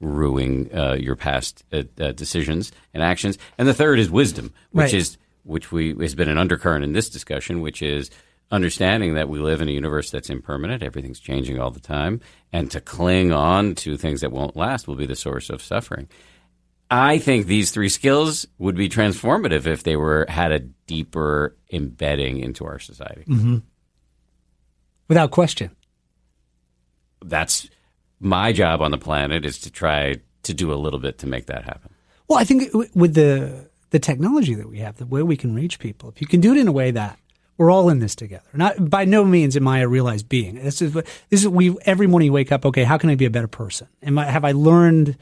ruining your past decisions and actions. And the third is wisdom, which has been an undercurrent in this discussion, which is understanding that we live in a universe that's impermanent. Everything's changing all the time. And to cling on to things that won't last will be the source of suffering. I think these 3 skills would be transformative if they had a deeper embedding into our society. Mm-hmm. Without question. That's my job on the planet, is to try to do a little bit to make that happen. Well, I think with the technology that we have, the way we can reach people, if you can do it in a way that we're all in this together. Not by no means am I a realized being. This is every morning you wake up. Okay, how can I be a better person? Have I learned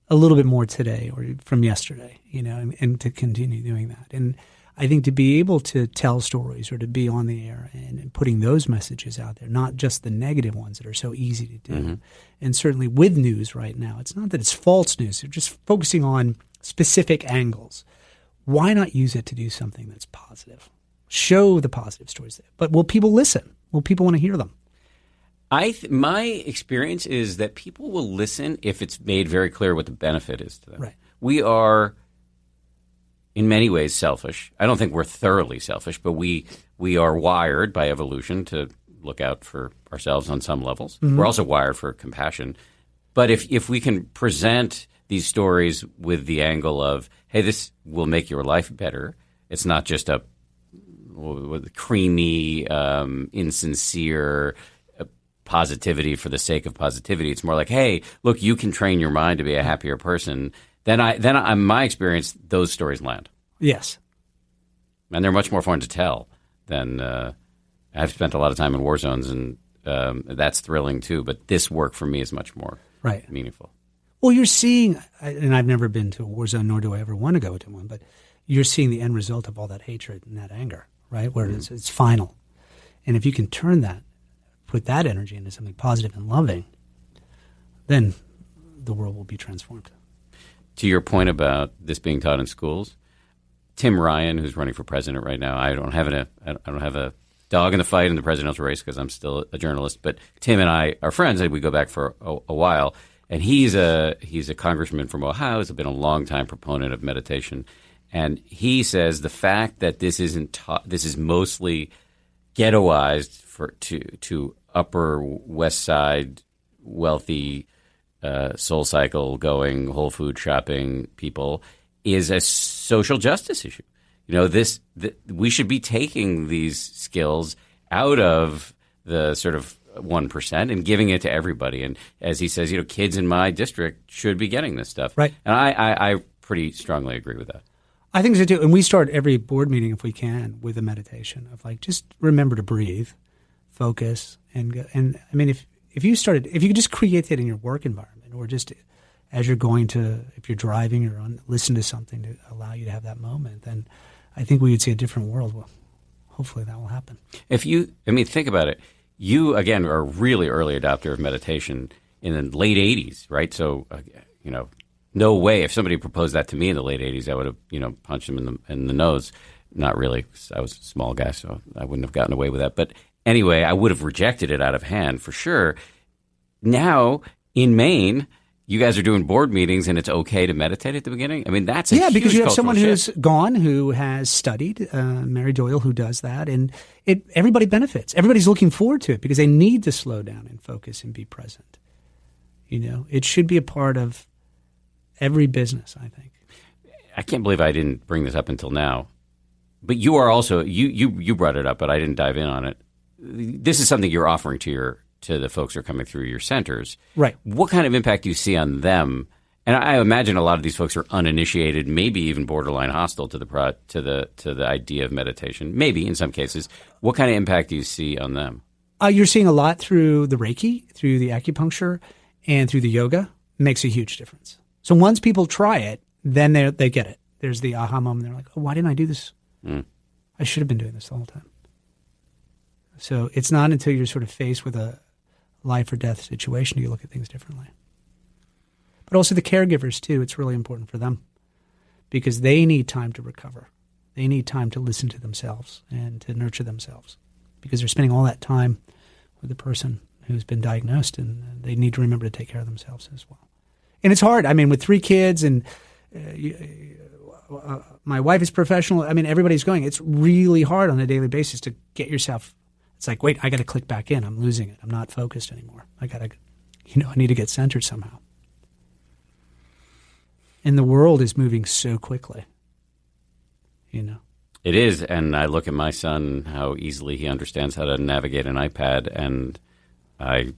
a little bit more today or from yesterday? And to continue doing that. And I think to be able to tell stories or to be on the air and putting those messages out there, not just the negative ones that are so easy to do. Mm-hmm. And certainly with news right now, it's not that it's false news. You're just focusing on specific angles. Why not use it to do something that's positive? Show the positive stories there. But will people listen? Will people want to hear them? My experience is that people will listen if it's made very clear what the benefit is to them. Right. We are in many ways selfish. I don't think we're thoroughly selfish, but we are wired by evolution to look out for ourselves on some levels. Mm-hmm. We're also wired for compassion. But if we can present these stories with the angle of, hey, this will make your life better, it's not just a creamy, insincere positivity for the sake of positivity. It's more like, hey, look, you can train your mind to be a happier person. Then in my experience, those stories land. Yes. And they're much more fun to tell than I've spent a lot of time in war zones, and that's thrilling too. But this work for me is much more meaningful. Well, you're seeing, and I've never been to a war zone, nor do I ever want to go to one, but you're seeing the end result of all that hatred and that anger, right? Where it's final. And if you can turn that, put that energy into something positive and loving, then the world will be transformed. To your point about this being taught in schools, Tim Ryan, who's running for president right now, I don't have a dog in the fight in the presidential race because I'm still a journalist, but Tim and I are friends, and we go back for a while. And he's a congressman from Ohio. He's been a long-time proponent of meditation. And he says the fact that this isn't taught, this is mostly ghettoized to Upper West Side wealthy Soul Cycle going Whole Food shopping people is a social justice issue. You know, we should be taking these skills out of the sort of 1% and giving it to everybody. And as he says, you know, kids in my district should be getting this stuff. Right. And I pretty strongly agree with that. I think so too. And we start every board meeting, if we can, with a meditation of like, just remember to breathe, focus. And I mean, if you could just create that in your work environment, or just as you're going to, if you're driving or listen to something to allow you to have that moment, then I think we would see a different world. Well, hopefully that will happen. Think about it. You, again, are a really early adopter of meditation in the late 80s, right? So, no way. If somebody proposed that to me in the late 80s, I would have, punched him in the nose. Not really, 'cause I was a small guy, so I wouldn't have gotten away with that. But anyway, I would have rejected it out of hand for sure. Now, in Maine, you guys are doing board meetings, and it's okay to meditate at the beginning? I mean, that's a huge because you have someone shift. who's gone, who has studied, Mary Doyle, who does that, and everybody benefits. Everybody's looking forward to it because they need to slow down and focus and be present. You know, it should be a part of every business, I think. I can't believe I didn't bring this up until now. But you are also, you brought it up, but I didn't dive in on it. This is something you're offering to the folks who are coming through your centers. Right. What kind of impact do you see on them? And I imagine a lot of these folks are uninitiated, maybe even borderline hostile to the idea of meditation. Maybe in some cases. What kind of impact do you see on them? You're seeing a lot through the Reiki, through the acupuncture, and through the yoga. It makes a huge difference. So once people try it, then they get it. There's the aha moment. They're like, oh, why didn't I do this? I should have been doing this the whole time. So it's not until you're sort of faced with a life or death situation do you look at things differently. But also the caregivers, too. It's really important for them because they need time to recover. They need time to listen to themselves and to nurture themselves because they're spending all that time with the person who's been diagnosed, and they need to remember to take care of themselves as well. And it's hard. I mean, with 3 kids and my wife is professional. I mean, everybody's going. It's really hard on a daily basis to get yourself. It's like, wait, I got to click back in. I'm losing it. I'm not focused anymore. I need to get centered somehow. And the world is moving so quickly, It is, and I look at my son, how easily he understands how to navigate an iPad, and I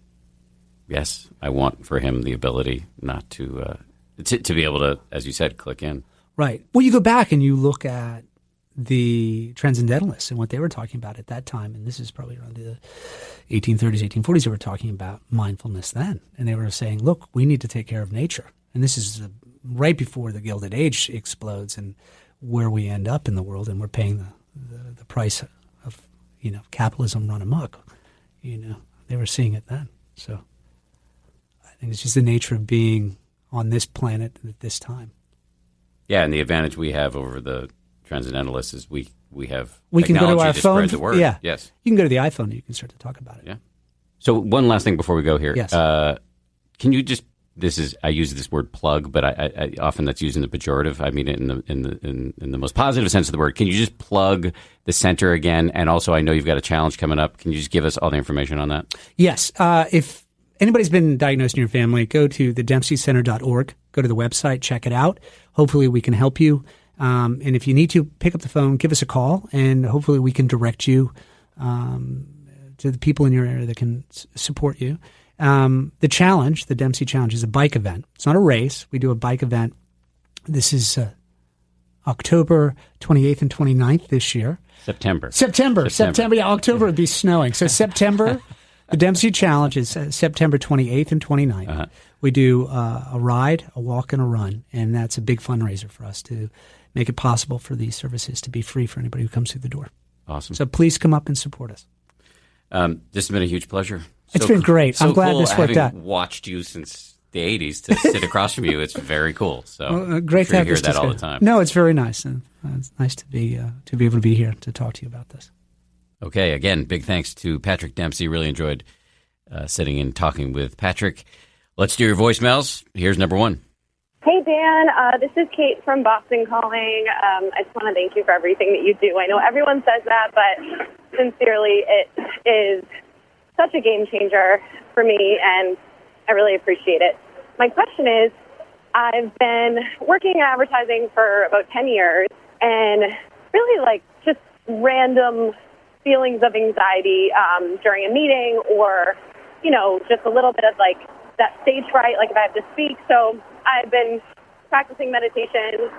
want for him the ability not to be able to, as you said, click in. Right. Well, you go back and you look at the transcendentalists and what they were talking about at that time, and this is probably around the 1830s, 1840s, they were talking about mindfulness then. And they were saying, look, we need to take care of nature. And this is right before the Gilded Age explodes and where we end up in the world, and we're paying the price of, capitalism run amok. They were seeing it then. So I think it's just the nature of being on this planet at this time. Yeah, and the advantage we have over the transcendentalists is we have we can go to our to phone. Spread the word. Yeah, yes, you can go to the iPhone and you can start to talk about it. Yeah. So one last thing before we go here. Yes. Can you just I use this word plug, but I often that's used in the pejorative. I mean it in the most positive sense of the word. Can you just plug the center again? And also, I know you've got a challenge coming up. Can you just give us all the information on that? Yes. If anybody's been diagnosed in your family, go to the dempseycenter.org. Go to the website, check it out. Hopefully, we can help you. And if you need to, pick up the phone, give us a call, and hopefully we can direct you to the people in your area that can support you. The challenge, the Dempsey Challenge, is a bike event. It's not a race. We do a bike event. This is October 28th and 29th this year. September. Yeah, October would be snowing. So September, the Dempsey Challenge is September 28th and 29th. Uh-huh. We do a ride, a walk, and a run, and that's a big fundraiser for us to make it possible for these services to be free for anybody who comes through the door. Awesome. So please come up and support us. This has been a huge pleasure. It's been great. I'm glad this worked out. Having watched you since the 80s to sit across from you, it's very cool. So great to have hear this that all the time. No, it's very nice. And it's nice to be able to be here to talk to you about this. Okay. Again, big thanks to Patrick Dempsey. Really enjoyed sitting and talking with Patrick. Let's do your voicemails. Here's number one. Hey, Dan. This is Kate from Boston calling. I just want to thank you for everything that you do. I know everyone says that, but sincerely, it is such a game changer for me, and I really appreciate it. My question is, I've been working in advertising for about 10 years, and really just random feelings of anxiety during a meeting, or, just a little bit of that stage fright, if I have to speak. So I've been practicing meditation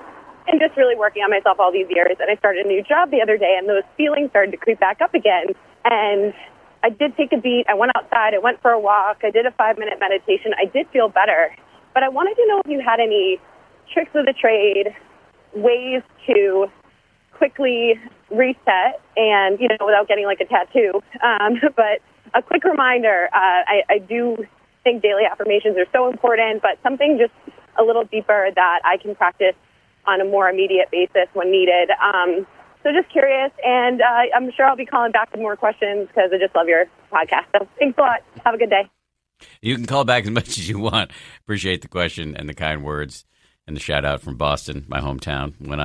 and just really working on myself all these years. And I started a new job the other day, and those feelings started to creep back up again. And I did take a beat. I went outside. I went for a walk. I did a 5-minute meditation. I did feel better. But I wanted to know if you had any tricks of the trade, ways to quickly reset and, without getting a tattoo. But a quick reminder, I do think daily affirmations are so important, but something just a little deeper that I can practice on a more immediate basis when needed. So just curious, and I'm sure I'll be calling back with more questions because I just love your podcast. So thanks a lot. Have a good day. You can call back as much as you want. Appreciate the question and the kind words and the shout out from Boston, my hometown. When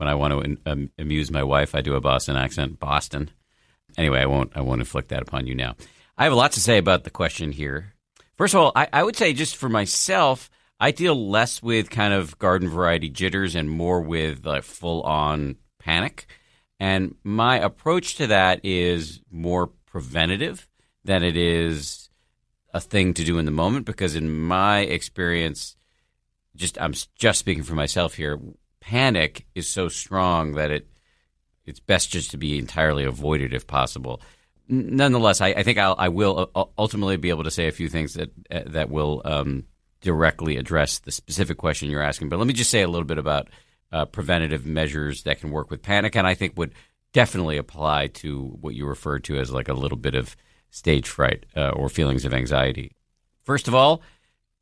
I want to amuse my wife, I do a Boston accent. Boston. Anyway, I won't inflict that upon you now. I have a lot to say about the question here. First of all, I would say just for myself, I deal less with kind of garden variety jitters and more with full on panic. And my approach to that is more preventative than it is a thing to do in the moment, because in my experience, I'm just speaking for myself here, panic is so strong that it's best just to be entirely avoided if possible. Nonetheless, I think I will ultimately be able to say a few things that will directly address the specific question you're asking. But let me just say a little bit about preventative measures that can work with panic, and I think would definitely apply to what you referred to as a little bit of stage fright or feelings of anxiety. First of all,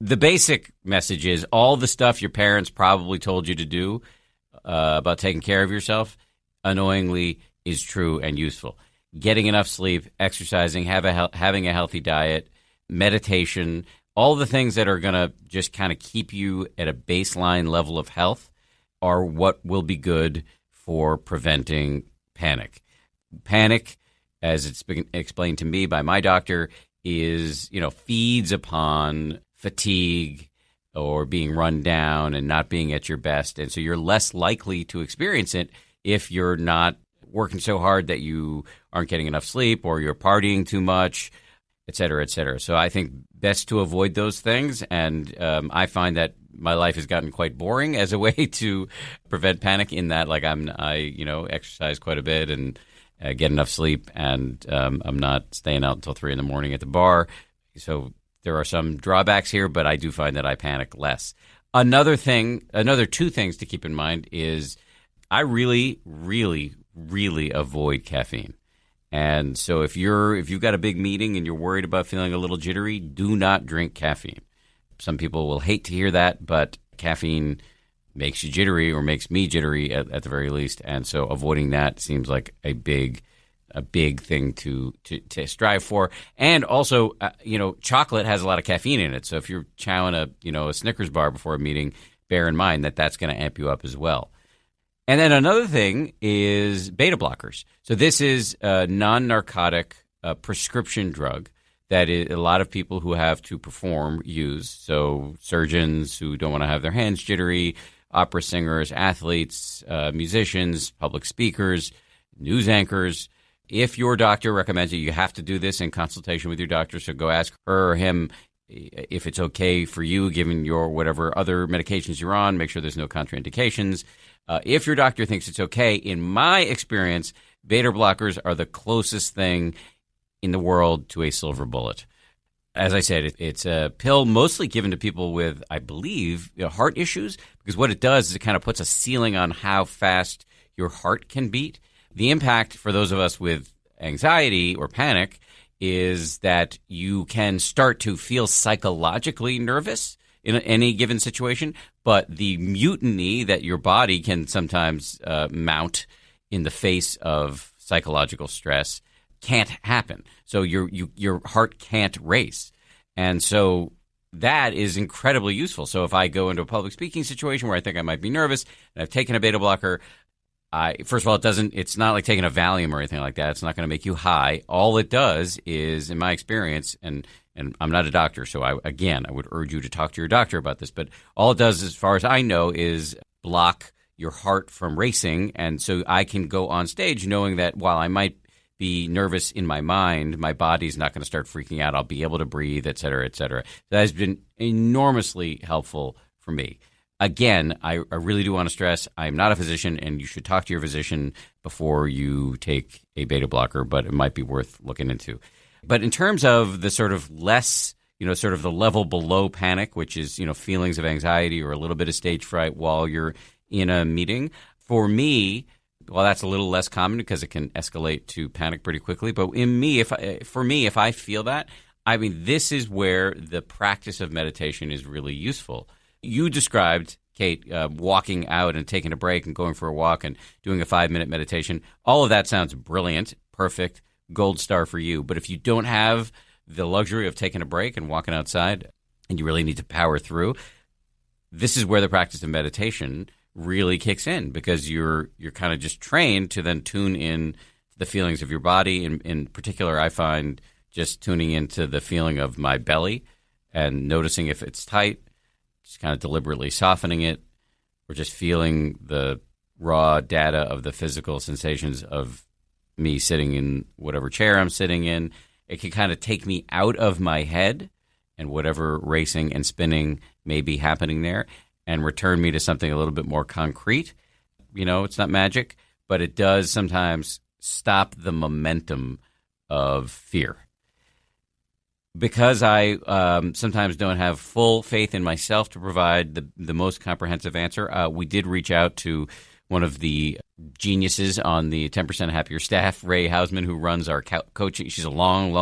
the basic message is all the stuff your parents probably told you to do about taking care of yourself, annoyingly, is true and useful. Getting enough sleep, exercising, having a healthy diet, meditation, all the things that are going to just kind of keep you at a baseline level of health are what will be good for preventing panic. Panic, as it's been explained to me by my doctor, is, feeds upon fatigue or being run down and not being at your best. And so you're less likely to experience it if you're not working so hard that you aren't getting enough sleep or you're partying too much, et cetera, et cetera. So I think best to avoid those things. And I find that my life has gotten quite boring as a way to prevent panic in that I exercise quite a bit and get enough sleep, and I'm not staying out until 3 a.m. at the bar. So there are some drawbacks here, but I do find that I panic less. Another two things to keep in mind is I really, really, really avoid caffeine. And so if you've got a big meeting and you're worried about feeling a little jittery, do not drink caffeine. Some people will hate to hear that, but caffeine makes you jittery, or makes me jittery at the very least. And so avoiding that seems like a big a big thing to strive for. And also, chocolate has a lot of caffeine in it. So if you're chowing a Snickers bar before a meeting, bear in mind that that's going to amp you up as well. And then another thing is beta blockers. So this is a non-narcotic prescription drug that a lot of people who have to perform use. So surgeons who don't want to have their hands jittery, opera singers, athletes, musicians, public speakers, news anchors. If your doctor recommends it, you have to do this in consultation with your doctor. So go ask her or him if it's okay for you, given your whatever other medications you're on. Make sure there's no contraindications. If your doctor thinks it's okay, in my experience, beta blockers are the closest thing in the world to a silver bullet. As I said, it's a pill mostly given to people with, I believe, heart issues, because what it does is it kind of puts a ceiling on how fast your heart can beat. The impact for those of us with anxiety or panic is that you can start to feel psychologically nervous in any given situation, but the mutiny that your body can sometimes mount in the face of psychological stress can't happen. So your heart can't race. And so that is incredibly useful. So if I go into a public speaking situation where I think I might be nervous and I've taken a beta blocker, first of all, it's not like taking a Valium or anything like that. It's not going to make you high. All it does is, in my experience, and I'm not a doctor, so I would urge you to talk to your doctor about this, but all it does, as far as I know, is block your heart from racing. And so I can go on stage knowing that while I might be nervous in my mind, my body's not going to start freaking out. I'll be able to breathe, et cetera, et cetera. That has been enormously helpful for me. Again, I really do want to stress, I'm not a physician, and you should talk to your physician before you take a beta blocker, but it might be worth looking into. But in terms of the sort of less, sort of the level below panic, which is, feelings of anxiety or a little bit of stage fright while you're in a meeting, for me, well, that's a little less common because it can escalate to panic pretty quickly. But if I feel that, I mean, this is where the practice of meditation is really useful. You described, Kate, walking out and taking a break and going for a walk and doing a 5-minute meditation. All of that sounds brilliant, perfect, gold star for you. But if you don't have the luxury of taking a break and walking outside and you really need to power through, this is where the practice of meditation really kicks in, because you're kind of just trained to then tune in to the feelings of your body. In particular, I find just tuning into the feeling of my belly and noticing if it's tight, just kind of deliberately softening it, or just feeling the raw data of the physical sensations of me sitting in whatever chair I'm sitting in. It can kind of take me out of my head and whatever racing and spinning may be happening there, and return me to something a little bit more concrete. It's not magic, but it does sometimes stop the momentum of fear. Because I sometimes don't have full faith in myself to provide the most comprehensive answer, we did reach out to one of the geniuses on the 10% Happier staff, Ray Hausman, who runs our coaching. She's a long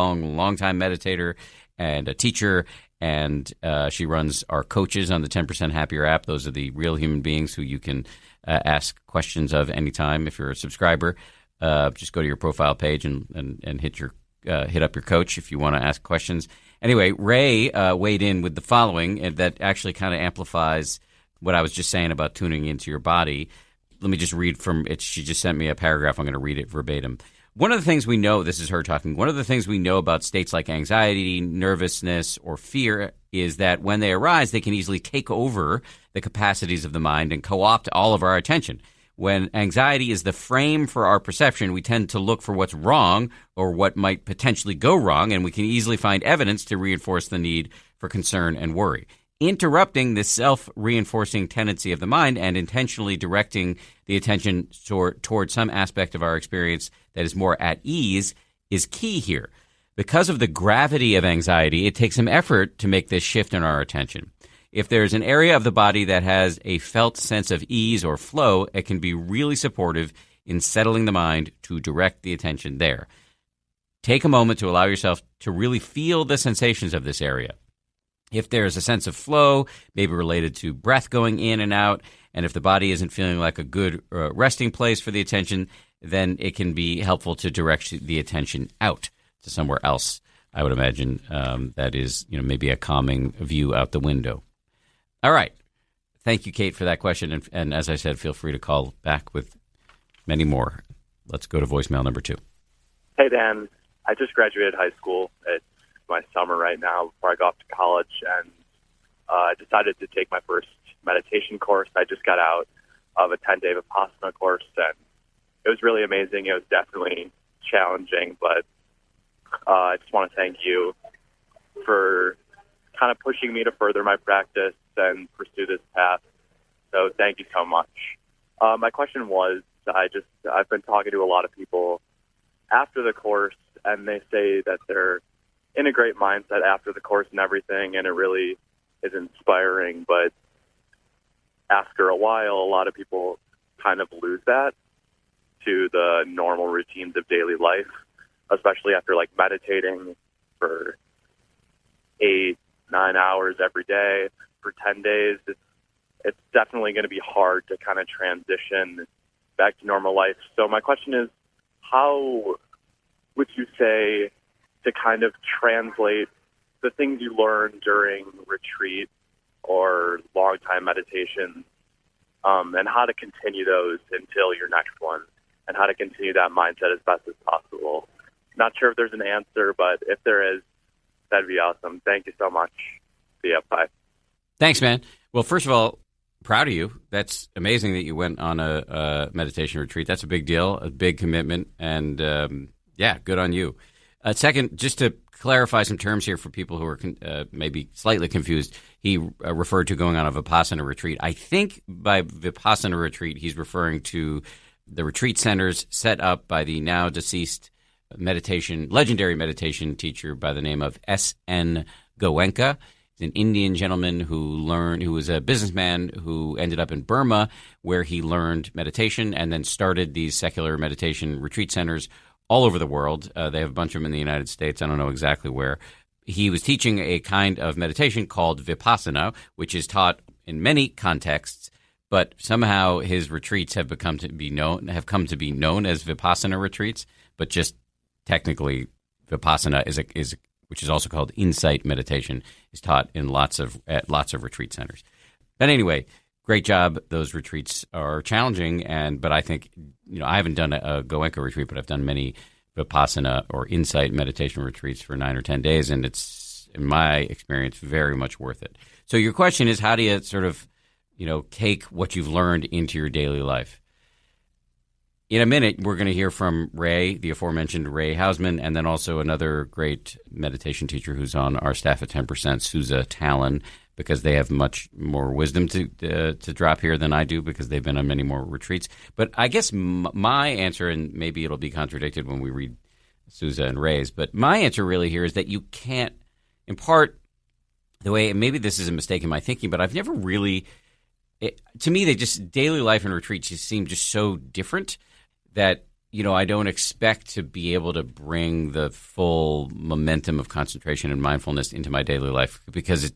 time meditator and a teacher, and she runs our coaches on the 10% Happier app. Those are the real human beings who you can ask questions of anytime. If you're a subscriber, just go to your profile page and hit up your coach if you want to ask questions. Anyway, Ray weighed in with the following, and that actually kind of amplifies what I was just saying about tuning into your body. Let me just read from it. She just sent me a paragraph. I'm going to read it verbatim. One of the things we know, this is her talking, one of the things we know about states like anxiety, nervousness, or fear is that when they arise, they can easily take over the capacities of the mind and co-opt all of our attention. When anxiety is the frame for our perception, we tend to look for what's wrong or what might potentially go wrong, and we can easily find evidence to reinforce the need for concern and worry. Interrupting this self-reinforcing tendency of the mind and intentionally directing the attention toward some aspect of our experience that is more at ease is key here. Because of the gravity of anxiety, it takes some effort to make this shift in our attention. If there's an area of the body that has a felt sense of ease or flow, it can be really supportive in settling the mind to direct the attention there. Take a moment to allow yourself to really feel the sensations of this area. If there's a sense of flow, maybe related to breath going in and out, and if the body isn't feeling like a good resting place for the attention, then it can be helpful to direct the attention out to somewhere else. I would imagine that is, maybe a calming view out the window. All right. Thank you, Kate, for that question. And as I said, feel free to call back with many more. Let's go to voicemail number 2. Hey, Dan. I just graduated high school. It's my summer right now before I go off to college, and I decided to take my first meditation course. I just got out of a 10-day Vipassana course, and it was really amazing. It was definitely challenging, but I just want to thank you for kind of pushing me to further my practice and pursue this path. So thank you so much. My question was, I've been talking to a lot of people after the course, and they say that they're in a great mindset after the course and everything, and it really is inspiring. But after a while, a lot of people kind of lose that to the normal routines of daily life, especially after like meditating for 8-9 hours every day for 10 days. It's definitely going to be hard to kind of transition back to normal life. So my question is, how would you say to kind of translate the things you learned during retreat or long time meditation, and how to continue those until your next one, and how to continue that mindset as best as possible? Not sure if there's an answer, but if there is, that'd be awesome. Thank you so much. See ya. Bye. Thanks, man. Well, first of all, proud of you. That's amazing that you went on a meditation retreat. That's a big deal, a big commitment, and good on you. Second, just to clarify some terms here for people who are maybe slightly confused, he referred to going on a Vipassana retreat. I think by Vipassana retreat, he's referring to the retreat centers set up by the now deceased legendary meditation teacher by the name of S.N. Goenka. He's an Indian gentleman who was a businessman who ended up in Burma, where he learned meditation and then started these secular meditation retreat centers all over the world. They have a bunch of them in the United States. I don't know exactly where. He was teaching a kind of meditation called Vipassana, which is taught in many contexts, but somehow his retreats have come to be known as Vipassana retreats, but just technically Vipassana is which is also called insight meditation, is taught in lots of retreat centers. But anyway, great job. Those retreats are challenging, but I think, I haven't done a Goenka retreat, but I've done many Vipassana or insight meditation retreats for 9 or 10 days, and it's, in my experience, very much worth it. So your question is, how do you sort of, take what you've learned into your daily life? In a minute, we're going to hear from Ray, the aforementioned Ray Hausman, and then also another great meditation teacher who's on our staff at 10%, Sousa Talon, because they have much more wisdom to drop here than I do, because they've been on many more retreats. But I guess my answer, and maybe it'll be contradicted when we read Sousa and Ray's, but my answer really here is that you can't, in part, the way, maybe this is a mistake in my thinking, but I've never really, to me, daily life and retreats just seem just so different that, I don't expect to be able to bring the full momentum of concentration and mindfulness into my daily life, because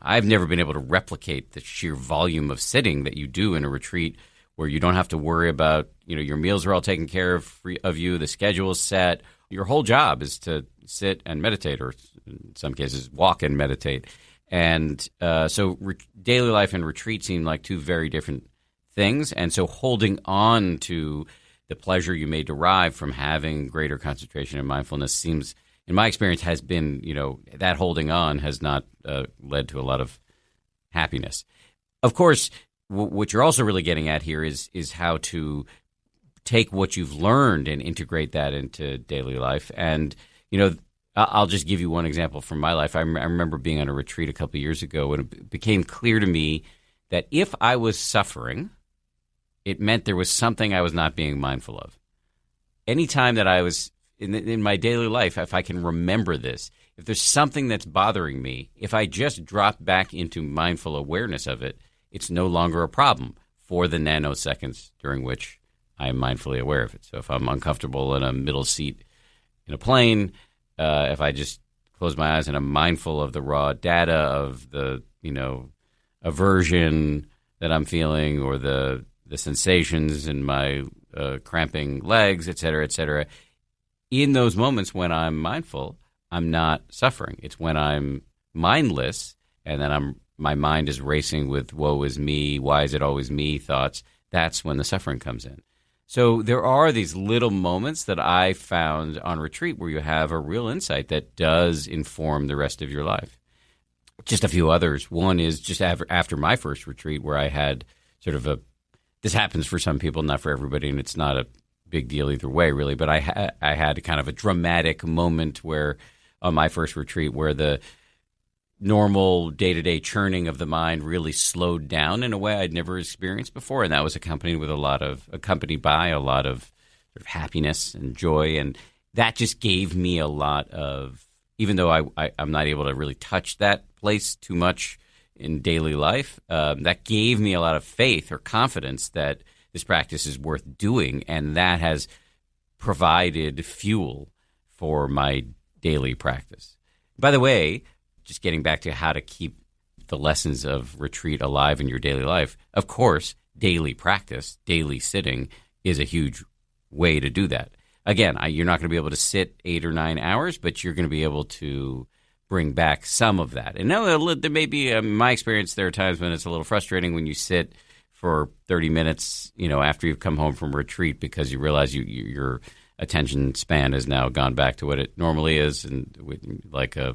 I've never been able to replicate the sheer volume of sitting that you do in a retreat, where you don't have to worry about, your meals are all taken care of you, the schedule is set. Your whole job is to sit and meditate, or in some cases walk and meditate. And so daily life and retreat seem like two very different things. And so holding on to the pleasure you may derive from having greater concentration and mindfulness seems, in my experience, has been, that holding on has not led to a lot of happiness. Of course, what you're also really getting at here is how to take what you've learned and integrate that into daily life. And, I'll just give you one example from my life. I remember being on a retreat a couple of years ago, and it became clear to me that if I was suffering, it meant there was something I was not being mindful of. Anytime that I was in my daily life, if I can remember this, if there's something that's bothering me, if I just drop back into mindful awareness of it, it's no longer a problem for the nanoseconds during which I am mindfully aware of it. So if I'm uncomfortable in a middle seat in a plane, if I just close my eyes and I'm mindful of the raw data of the, aversion that I'm feeling, or the sensations in my cramping legs, et cetera, et cetera. In those moments when I'm mindful, I'm not suffering. It's when I'm mindless and then my mind is racing with woe is me, why is it always me thoughts. That's when the suffering comes in. So there are these little moments that I found on retreat where you have a real insight that does inform the rest of your life. Just a few others. One is just after my first retreat where I had sort of this happens for some people, not for everybody, and it's not a big deal either way, really. But I had kind of a dramatic moment where on my first retreat where the normal day-to-day churning of the mind really slowed down in a way I'd never experienced before, and that was accompanied by a lot of sort of happiness and joy, and that just gave me a lot of, even though I'm not able to really touch that place too much in daily life, that gave me a lot of faith or confidence that this practice is worth doing, and that has provided fuel for my daily practice. By the way, just getting back to how to keep the lessons of retreat alive in your daily life, of course, daily practice, daily sitting is a huge way to do that. Again, you're not going to be able to sit 8 or 9 hours, but you're going to be able to bring back some of that. And now there may be, in my experience, there are times when it's a little frustrating when you sit for 30 minutes, after you've come home from retreat because you realize your attention span has now gone back to what it normally is, and like a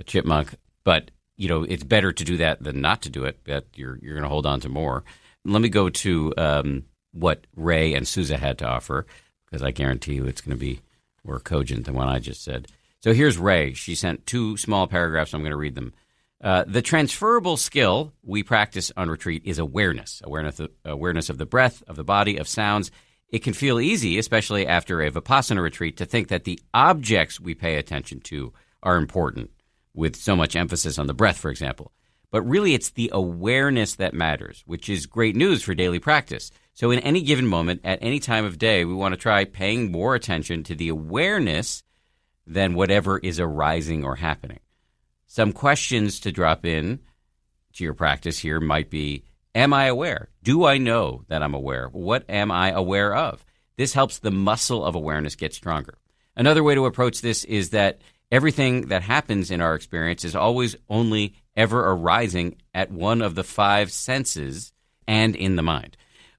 chipmunk. But it's better to do that than not to do it. That you're going to hold on to more. Let me go to what Ray and Sousa had to offer, because I guarantee you it's going to be more cogent than what I just said. So here's Ray. She sent 2 small paragraphs. I'm going to read them. The transferable skill we practice on retreat is awareness of the breath, of the body, of sounds. It can feel easy, especially after a Vipassana retreat, to think that the objects we pay attention to are important, with so much emphasis on the breath, for example. But really, it's the awareness that matters, which is great news for daily practice. So in any given moment, at any time of day, we want to try paying more attention to the awareness than whatever is arising or happening. Some questions to drop in to your practice here might be, am I aware? Do I know that I'm aware? What am I aware of? This helps the muscle of awareness get stronger. Another way to approach this is that everything that happens in our experience is always only ever arising at one of the 5 senses and in the mind.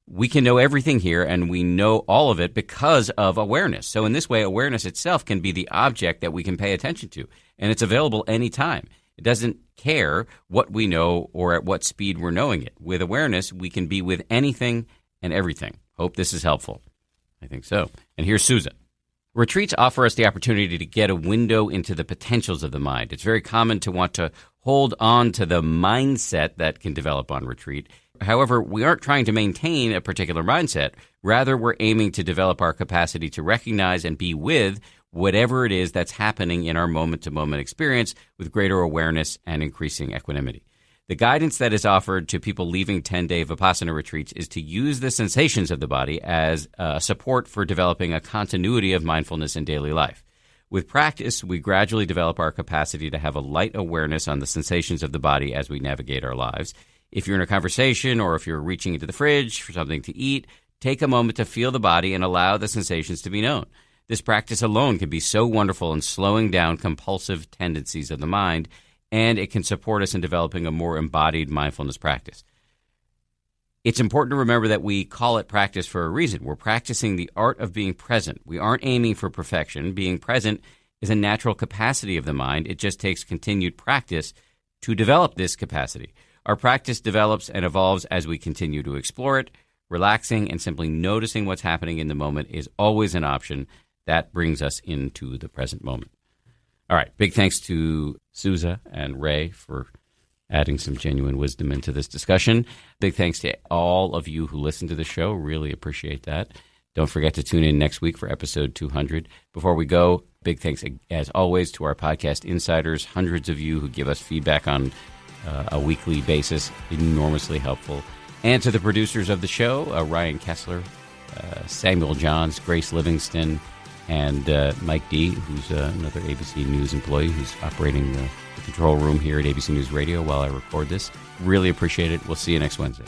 We can know everything here, and we know all of it because of awareness. So in this way, awareness itself can be the object that we can pay attention to, and it's available anytime. It doesn't care what we know or at what speed we're knowing it. With awareness, we can be with anything and everything. Hope this is helpful. I think so. And here's Sousa. Retreats offer us the opportunity to get a window into the potentials of the mind. It's very common to want to hold on to the mindset that can develop on retreat. However, we aren't trying to maintain a particular mindset. Rather, we're aiming to develop our capacity to recognize and be with whatever it is that's happening in our moment-to-moment experience with greater awareness and increasing equanimity. The guidance that is offered to people leaving 10-day Vipassana retreats is to use the sensations of the body as support for developing a continuity of mindfulness in daily life. With practice, we gradually develop our capacity to have a light awareness on the sensations of the body as we navigate our lives. If you're in a conversation or if you're reaching into the fridge for something to eat, take a moment to feel the body and allow the sensations to be known. This practice alone can be so wonderful in slowing down compulsive tendencies of the mind, and it can support us in developing a more embodied mindfulness practice. It's important to remember that we call it practice for a reason. We're practicing the art of being present. We aren't aiming for perfection. Being present is a natural capacity of the mind. It just takes continued practice to develop this capacity. Our practice develops and evolves as we continue to explore it. Relaxing and simply noticing what's happening in the moment is always an option. That brings us into the present moment. All right, big thanks to Sousa and Ray for adding some genuine wisdom into this discussion. Big thanks to all of you who listen to the show. Really appreciate that. Don't forget to tune in next week for episode 200. Before we go, big thanks, as always, to our podcast insiders, hundreds of you who give us feedback on a weekly basis, enormously helpful. And to the producers of the show, Ryan Kessler, Samuel Johns, Grace Livingston, and Mike D., who's another ABC News employee who's operating the control room here at ABC News Radio while I record this. Really appreciate it. We'll see you next Wednesday.